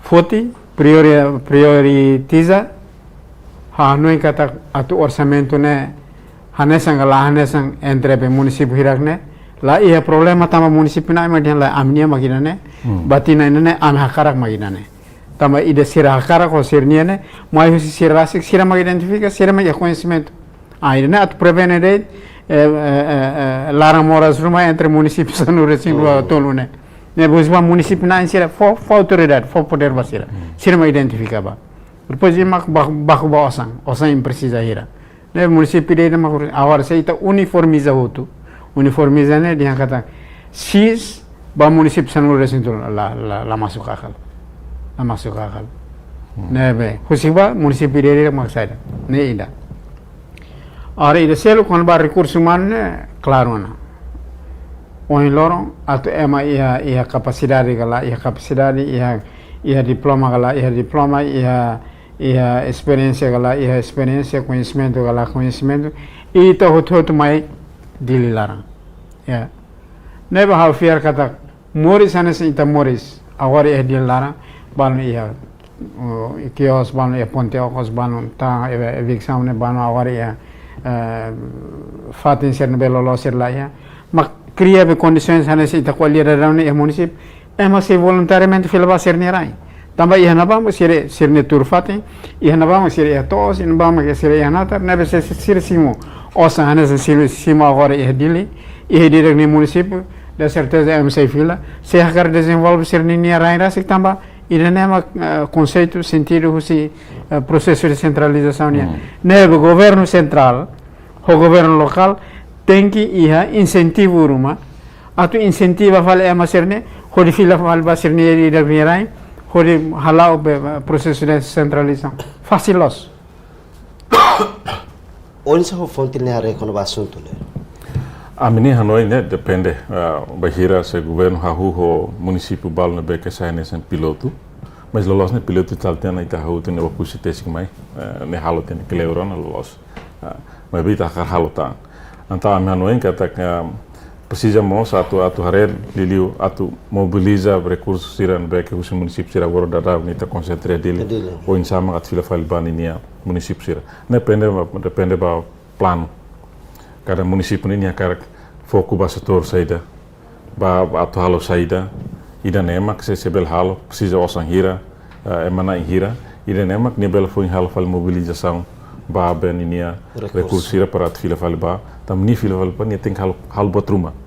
foti prioritiza ha no kata atu orçamento ne hanesang entre pe município hirakne la ia problema tama município na madian la amnia magina ne batina ne am hakarak magina ne tama ide sira hakarak ko sirnia ne mai husi sira sik sira mag identifica sira mag conhecimento ide ne at prevenere lara moras ruma entre municípios no recinto tolune ne busba município na sira fo autoridade fo poder basira sira mag identifica ba depois imak ba osang precisa hira ne município de agora se ita uniformiza outro uniformiza ne dia kata sis ba município sanu recinto la masuk akal ne be husiba município de maksaida ne ida ora ida selo con ba recurso humano claro na on loro atau ema ia capacidade gala ia capacidade ia diploma gala ia diploma ia experiência gala ia experiência conhecimento gala conhecimento e ita hoto mai dililarang ya neba halfiar kata moris anes ita moris agora ia dililarang ban ia kios ban ia ponte okos ban ta evicção ne ban agora ia fatin ser belo lo ser lá ia mak cria condições nesse ita qualidade da município é mas se voluntariamente fila vai ser nerai também ia na vamos ser netur fatem ia na vamos ser tos ia na vamos que ser ia natar nebe ser simo osa hanes simo agora ia dili ia direct no município da certeza é MC fila se agar desenvolve ser nerai rasa também e nema conceito sentido esse processo de centralização nebe governo central o governo local tem que ir incentivo rumah atau insentiva fala é macerne hodi fila fala baserne e da virai hodi halau processo de centralização facilos onde se fonte ne are kono basunto le a mini Hanoi né depende bahira se governo hahu ho município bal na beke sai nesse piloto mas lolos ne piloto taltena ita hahu ne wakusi tesik mai ne haloten kleuron lolos mas bita halota então a Hanoi kata precisamos atu harer liliu atu mobiliza recursos siran beke o município sira agora da nita concentre dele ou insama at fila falbani nia município sira depende ba plano cada município ni akar foco ba setor saída ba atu halo saída ida nema que se sebel halo precisa osan hira emana hira ida nema que nível foi halo fal mobilização ba beninia recursos sira para at fila falba tam ni fila falba ni tem halo batruma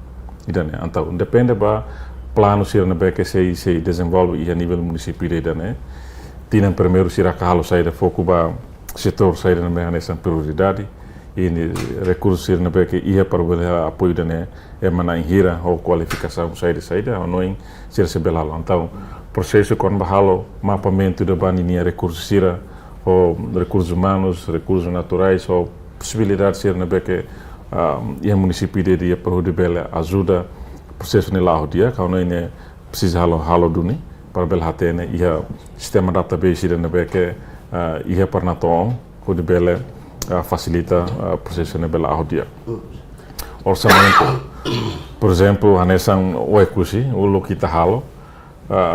idane então depende ba plano sira na beke se desenvolve e a nível município idane tinha primeiro sira halo saída foco ba setor saída na beke nessa prioridade e recursos sira na beke ia para o apoio dane é mana hira ou qualificação saída ou não sira se belalo então processo com bahalo mapeamento da baninia recursos sira ou recursos humanos recursos naturais ou possibilidade sira na beke e a município de para o bela ajuda processo ne lá dia quando ne precisa halo duni para bela hatene e a sistema database de beke e a para nato o de bela facilita processo ne bela dia orçamento por exemplo anesan o ecusi o lo kita halo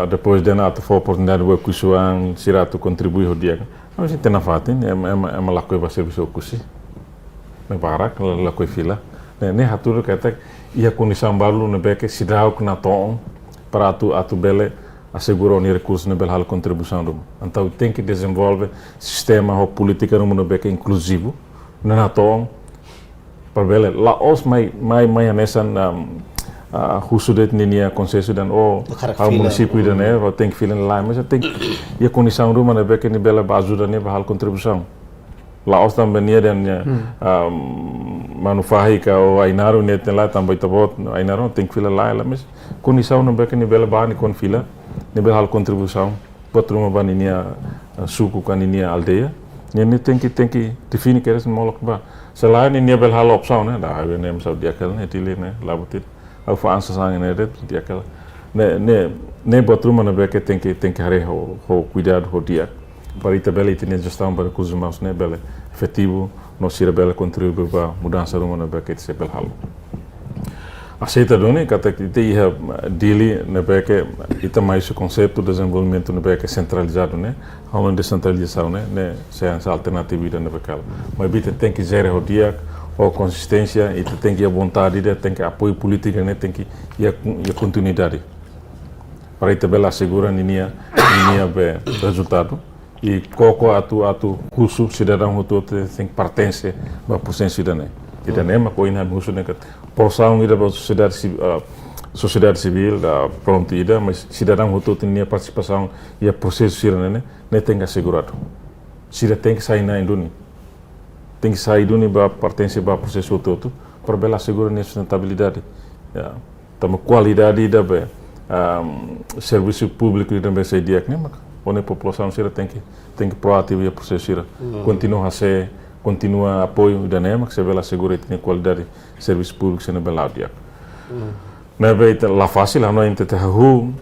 depois de nada for oportunidade o ecusi ang sirato contribui o dia mas tem na fatin é uma lá coisa serviço ecusi me barak la koi fila ne haturu kata ia condição balu ne beke sidau na tom para atu bele assegura o recurso ne bela contribuição do então tem que desenvolver sistema ou política no beke inclusivo na tom para bele la os mai nessa husudet ninia consenso dan o município dan o tem que filar lá mas tem ia condição do ne beke ne bela ajuda ne bela contribuição Laos também nia dan manufahika o ainaro net lá também tabot ainaro tem que filar lá mas condição não beke nível bani com fila nível hal contribuição patruma bani nia suku kan nia aldeia nem tem que definir que é molok ba selain ini nível hal opção né da nem sabe dia aquela né tile né labotit au fa ansa sang né dia aquela ne patruma não beke tem que hare ho cuidado ho dia para ita bela ita gestão para recursos humanos né bela efetivo nós sira bela contribui para mudança do mundo bela que se bela halo aceita doni kata ita ia dili né bela que ita mais o conceito de desenvolvimento né bela que centralizado né a descentralização né se é alternativa né bela mas bita tem que gerar o dia ou consistência ita tem que a vontade tem que apoio político né tem que a continuidade para ita bela assegura ninia be resultado e koko atu curso cidadão o todo tem que pertencer a processo cidadão cidadão mas coisa não usa né porção ida para sociedade civil da pronto ida mas cidadão o todo tem participação e a processo cidadão né tem que assegurado cidadão tem que sair na indústria tem que sair do nível pertencer a processo todo para bela assegurar a sustentabilidade também qualidade da serviço público também se dia né onde a população sira tem que proativo e o processo sira continua apoio da NEMA que se vê lá segura e tem qualidade de serviço público se não bela dia na vez lá fácil não é te hu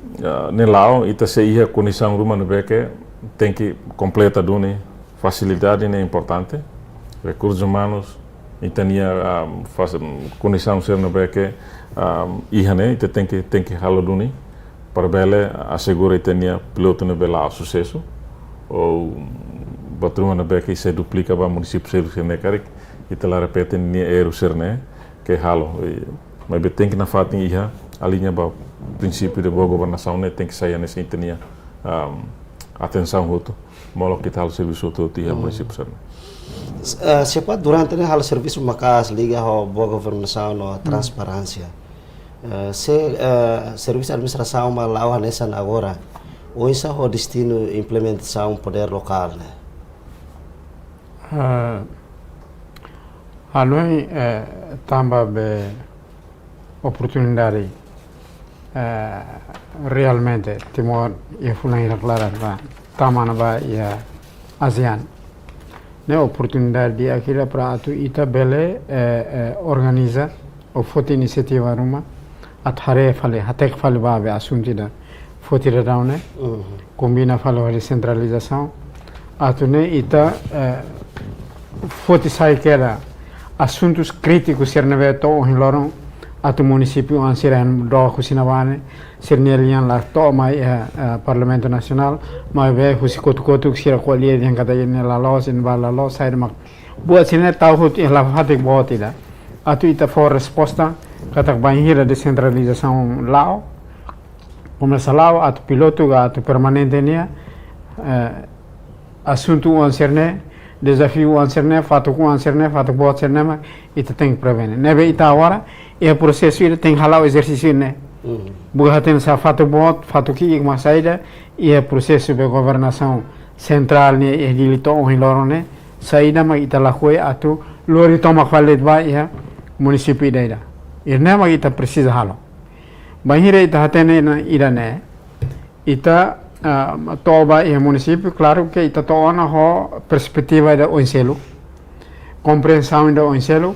ne lao ita se ia condição rumah no que tem que completa doni facilidade é importante recursos humanos itania condição ser no que ia né ita tem que halo doni para bela assegura e tenha piloto no bela sucesso ou batruma na beke se duplica para município ser que ne karik e te la repete ni eru ser né que halo mas tem que na fato iha a linha ba princípio de boa governação né tem que sair nessa intenia atenção roto molo kita hal serviço outro iha município sana Siapa durante ne hal serviço makas liga ho boa governação no transparência serviço administração malau hanesan agora ou isso ho destino implementação poder local né Aloi tamba be oportunidade realmente Timor ia fulani clara ba tamana ba ia ASEAN ne oportunidade di akira para atu ita bele organiza o foto iniciativa ruma at hare fale hatek fale ba be assunti da foti da daune combina fale a centralização atu ne ita foti sai que era assuntos críticos ser neveto em lorong atu município ansiran do kusinabane sernelian la to mai parlamento nasional mai be husikotu sira kolia yang kata ini la los in bala los sai mak buat sini tahu hut la fatik botida atu ita for resposta kata banhira decentralização lao começa lao atu piloto atu permanente nia assunto anserne desafio anserne fato com anserne fato bot serne mak ita tem que prevenir nebe ita agora e processo ele tem halau exercício né buhaten sa fato bot fato que uma saída e processo de governação central né e dilito em lorone saída mas ita la foi atu lori toma falet ba e município daida irna mas ita precisa halo bahira ita hatene na irane ita toba e município claro que ita to ona ho perspectiva da onselo compreensão da onselo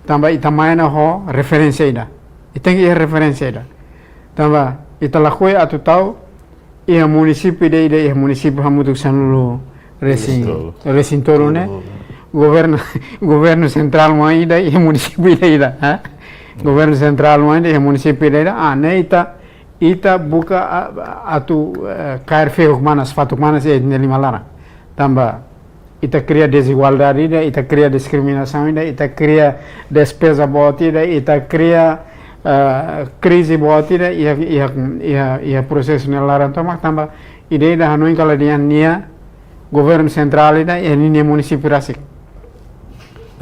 também ita maina ho referência ida tem que referência ida também ita la coi atu tau e município ida e município hamutuk sanulu recintoro né governo central maida e município ida governo central maida e município ida né ita buka atu KRF humanas fatuk manas e nelimalara também ita cria desigualdade ita cria discriminação ita cria despesa botida ita cria crise botida ia processo nelaran tomak tambah ide dah hanuin kalau dia nia governo central ida e nia município rasik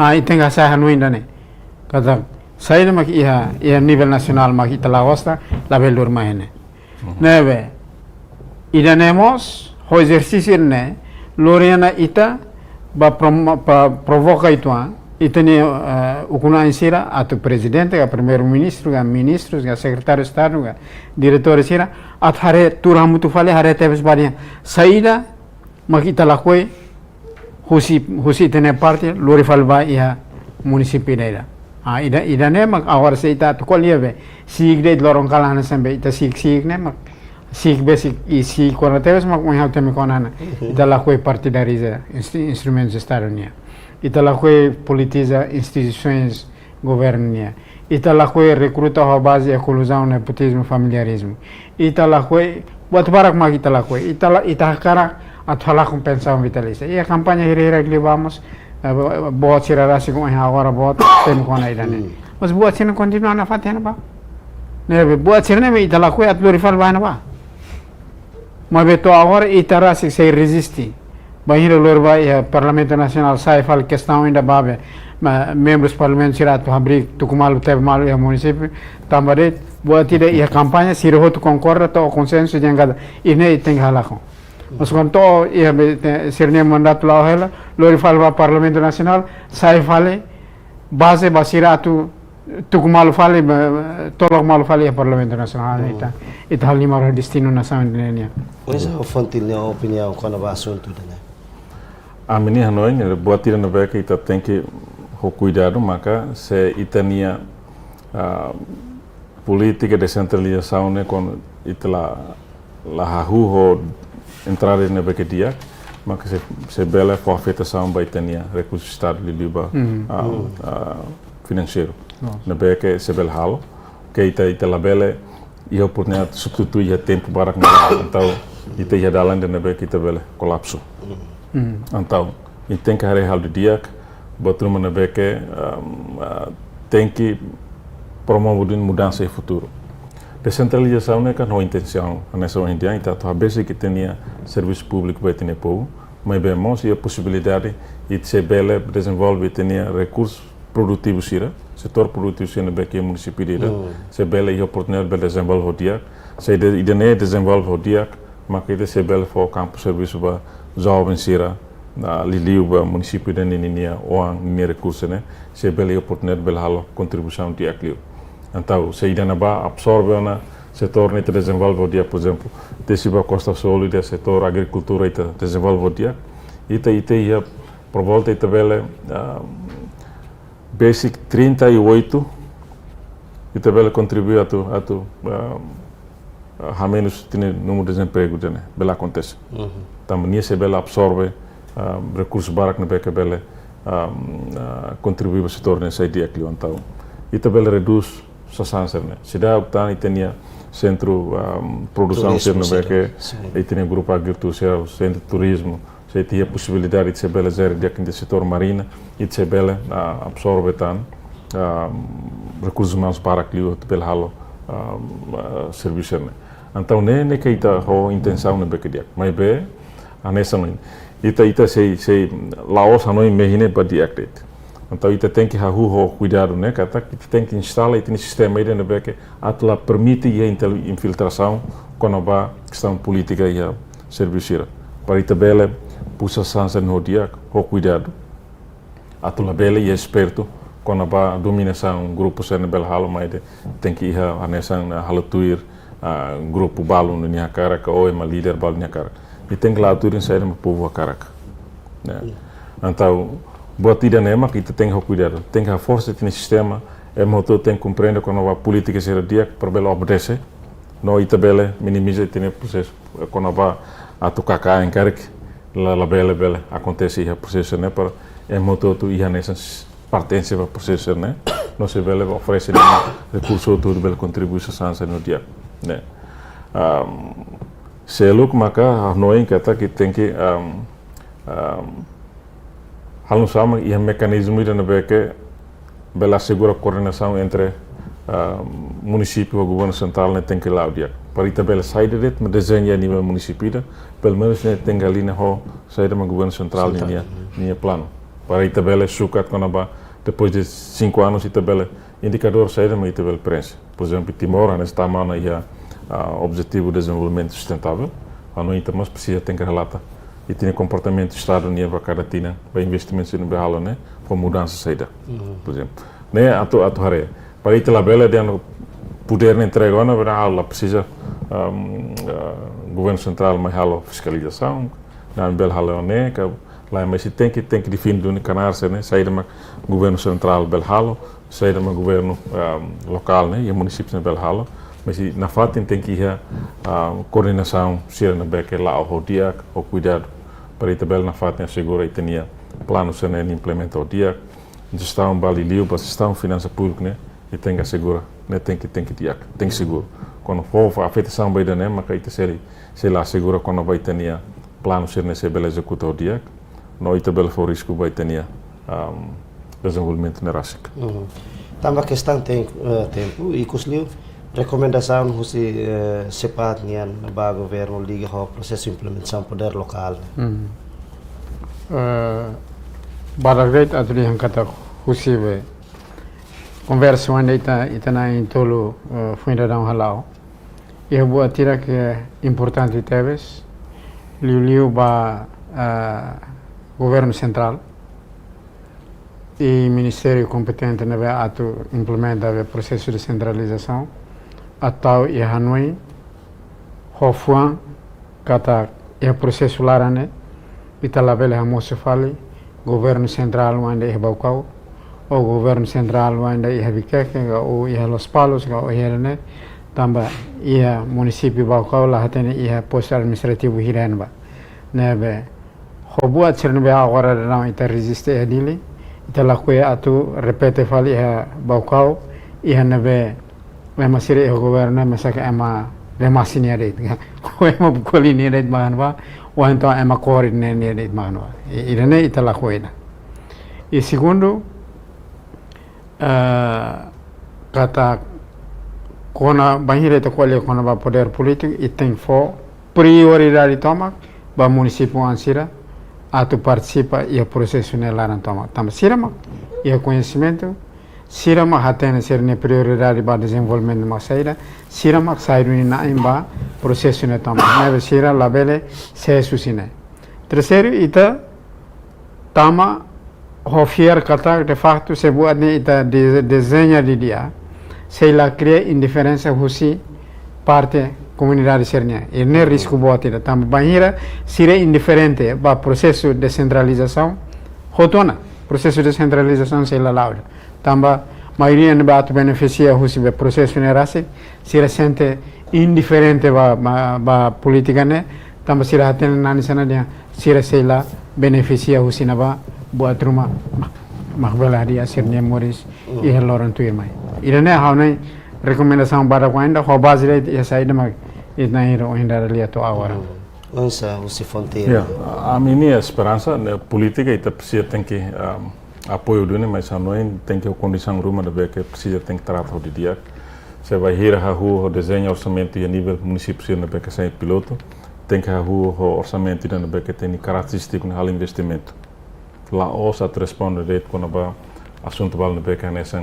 ita nggak saya hanuin dane kata saya mak ia nível nacional mak ita lagosta label durma hene neve ida nemos ho exercício ne loriana ita ba provoca itu itene ukuna insira atu presidente ga primeiro ministro ga ministros ga secretário de estado ga diretor sira at hare turamu tu fale hare teves baria saída makita lakoi husi tene parte lori falba ia município ida ida ne mak awar seita to kolieve sigde lorong kalana sambe ita sig ne mak sig basic e si quando teves mak mo hauta mi konana ita lakoi partidariza instrumentos estadonia ita lakoi politiza instituições governia ita lakoi recruta a base exclusão nepotismo familiarismo ita lakoi buat barak mak ita lakoi ita kara athala compensação vitalícia e a campanha hira que vamos buat sirarasi com agora buat tem com a idane mas buat sina continua na fatena ba ne buat sina ne ita lakoi at glorifal ba na ba ma beto agora ita rasi se resisti bahira lorba e parlamento nacional sai fal questão ainda babe membros parlamento sirat abrir tukumal teve mal e município também buat ida e a campanha sirot concorda to consenso jangada ine tem halakon mas quando e sirne mandato lá ela lori falva parlamento nacional sai fale base basiratu tukumal fale tolok mal fale parlamento nacional ita hal lima destino nasional Indonesia essa é a fonte de opinião quando vai assunto né a menina Hanoi buat tira na beca ita tem que cuidado maka se itania política de centralização né quando ita la hahu entrar na beca dia maka se bela forfeitação vai itania recursos estado de liba financeiro na beca se bel halo que ita la bela e oportunidade substituir tempo para então ita ia dalan na beca ita bela colapso então e tem que hal de dia botar na beca tem que promover mudança e futuro. Descentralização é que não é intenção nessa Índia, então a base que tinha serviço público vai ter povo, mas bem mais a possibilidade de se bela desenvolver tinha recursos produtivos sira, setor produtivo sira bem que o município dira, se bela e oportunidade de desenvolver o dia, se ideia desenvolver o dia, mas que se bela for campo serviço para jovens sira, liliu para município de Ninia ou nem recursos né, se bela e oportunidade de halo contribuição dia aquilo. Então, se ainda não absorve o setor que desenvolve o dia, por exemplo, desse Costa Sul e setor agricultura que desenvolve o dia, e ia por volta de tabela basic 38 e tabela contribui a menos tem número de desemprego, né? Bela acontece. Também se bela absorve recursos baratos na beca bela contribui para o setor nessa ideia aquilo, então, e tabela reduz sasanser né. Cidade optar e tinha centro produção ser no beque e tinha grupo agricultura, centro turismo, se tinha possibilidade de se bela zer de setor marina e de se bela absorve tan recursos humanos para aquilo bela halo serviço né. Então nem que ita ho intenção no beque dia, mas bem a nessa não ita se Laos não imagine para diactet. Então, isso tem que ter cuidado, né? Que tem que instalar e tem sistema aí dentro que atla permite a infiltração quando vai questão política e a serviço. Para isso bela puxa sansa no dia, com cuidado. Atla bela e esperto quando vai dominação grupo sendo bela halo, mas tem que ir a nessa halo tuir grupo balo no minha cara ou é uma líder balo minha cara. E tem que lá tuir em sair no povo a cara. Então boa tira nema que tem que cuidar, tem que a força tem sistema, é motor tem que compreender quando a política será dia para bela obedece, não ita bela minimiza tem processo quando vai a tocar cá em carque, la bela acontece o processo né para é motor tu ia nessa pertence ao processo né, não se bela oferece recurso tudo bela contribuição sansa no dia, né, se look maka não é que tem que hal sama e mecanismo de que bela segura coordenação entre município e o governo central né tem que lá o dia para isso bela saída de mas desenha a nível município pelo menos né tem ali na ho saída do governo central linha plano para isso bela sucat quando depois de 5 anos isso bela indicador saída mas isso bela prensa por exemplo Timor nesta mana ia objetivo de desenvolvimento sustentável a não então mas precisa tem que relatar e tem comportamento do Estado nem para cada tina para investimentos no Behalo né para mudança saída por exemplo né atu hare para isso lá bela de poder entregar na verdade precisa governo central mais halo fiscalização na Behalo né que lá mas tem que definir do canarse né saída do governo central Behalo saída do governo local né e município de Behalo mas na fato tem que ir coordenação ser na beque lá o dia o cuidado para isso bela na fato assegura e tinha plano sendo implementado o dia gestão balilio para gestão finança pública né e tem que assegurar né tem que seguro quando for a afetação vai dar né mas aí se lá assegura quando vai ter plano ser nesse bela executar o dia não isso bela for risco vai ter desenvolvimento na RASIC. Tambah questão tempo e cuslio recomendação husi cepat nian ba governo liga ho processo de implementação poder local. Baragret atuli yang kata husi be conversa wanda ita na intolo fuinda dang halau. Ia buat tira que importante teves liu ba governo central e ministério competente na atu implementa o processo de centralização atau ia Hanoi hofuan kata ia processo larane ita label hamoso fali governo central wanda ia Baucau o governo central wanda ia Bikeke o ia Los Palos o ia ne tambah ia município Baucau lah hatene ia posto administrativo hirenba nebe hobuat cerne be agora não ita resiste adili ita lakue atu repete fali ia Baucau ia nebe lema siri o governo masaka ema lema siniare ko ema bukoli ni red manwa wanto ema kori ni red manwa irene itala koina e segundo kata kona banhire to kolhe kona ba poder político e tem fo prioridade toma ba município ansira atu participa e o processo nelaran toma tam sirama e o conhecimento sirama hatene ser ne prioridade ba desenvolvimento ma saída sirama sairu ni na imba processo ne toma neve sira labele se susine terceiro ita tama hofier kata de facto se buat ni ita desenha di dia se la cria indiferença husi parte comunidade sernia e ne risco botida tam banhira sira indiferente ba processo de centralização hotona processo de centralização se la lauda tamba maioria ne batu beneficia husi be processo ne rasi sira sente indiferente ba politica ne tamba sira haten nani sana dia sira se la beneficia husi na ba buat rumah makbala dia sernia moris e loran tu mai irane haunai rekomendação para ainda ho bazile ya saída mag itna hiro ainda ali to agora Onsa usi fonteira. Yeah, a minha esperança na política ita precisa tem que apoio do mas a nós tem que a condição ruma de que precisa tem que tratar de dia se vai ir a rua o desenho orçamento a nível município na beca sem piloto tem que a rua o orçamento na beca tem característica no investimento lá ousa responde de quando ba assunto val na beca nessa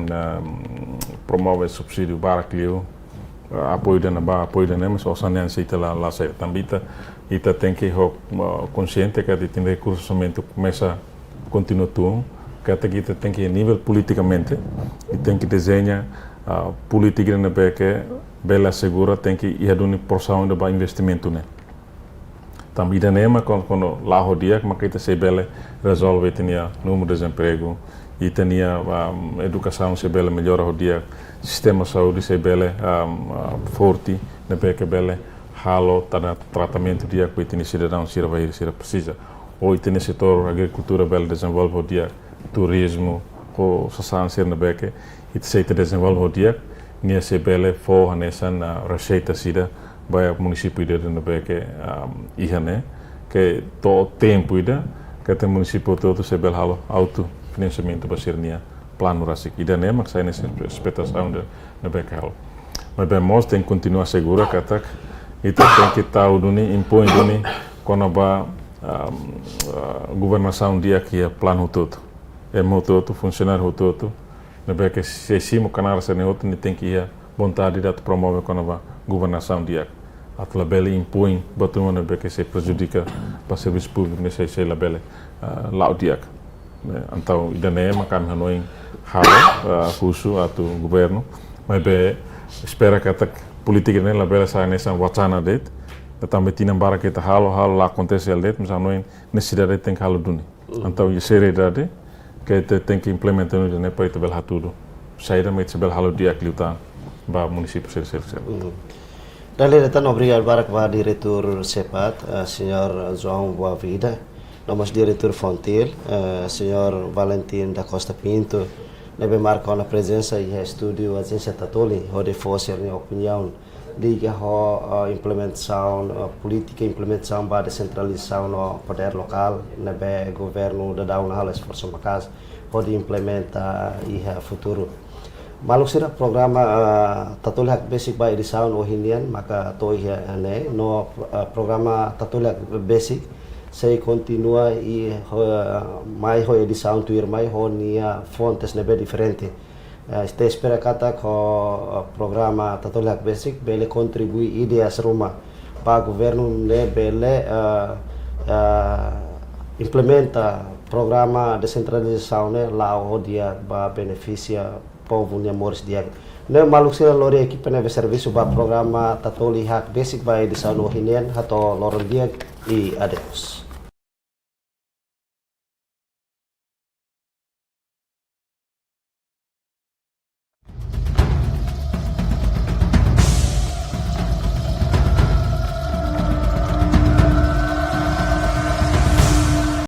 promove subsídio para clio apoio da ba apoio da mas ousa nem se lá sai também ita tem que consciente que tem recursos somente começa continua tudo que até que tem que nível politicamente e tem que desenhar política na beca bela segura tem que ir dando porção do investimento né também da nema quando lá rodia como que se bela resolve tinha número de desemprego e tinha educação se bela melhora rodia sistema de saúde se bela forte na beca bela halo tada tratamento dia que tem cidadão se vai ser precisa ou tem setor agricultura bela desenvolve dia turismo ou social ser na beca e se desenvolve dia nia se bela for nessa na receita sida vai ao município de na beca ihane que todo tempo ida que tem município todo se bela halo auto financiamento basirnia plano rasik ida né mas sai nessa expectação na beca halo mas bem most tem que continuar segura katak itu tem que estar o duni impõe duni quando ba governação dia que é plano todo é moto funcionário todo na beca se cimo canal se neutro tem que ir vontade de promover quando ba governação dia a labele impõe batuma na beca se prejudica para serviço público nesse se labele lá o dia então idane makam hanoi halo khusu atau governo mas be espera que até política né labela sai nessa wacana det também tinha bara que halo lá acontece el det mas a nós necessidade tem que halo duni então a seriedade que tem que implementar no né para itu bel tudo saída met sebel halo dia kliuta ba município ser Dali retan obrigado para kepada diretor Sepat, Senhor João Boavida, nosso diretor Fontil, Senhor Valentim da Costa Pinto, nebe marca na presença e estúdio agência Tatoli, onde fosse a opinião liga a implementação política, implementação para descentralização no poder local, nebe governo da daun hal esforço macas, onde implementa e futuro. Maluk sira programa Tatoli Hak Basic by edição no hinian maka toi ne no programa Tatoli Hak Basic se continua e mai ho edição tuir mai ho nia fontes nebe diferente este espera kata ko programa Tatoli Hak Basic bele contribui ideias ruma para governo ne bele implementa programa descentralização ne lá o dia ba beneficia povo nia moris dia ne maluk sira lori equipe ne serviço ba programa Tatoli Hak Basic ba edição no hinian hato loron dia e adeus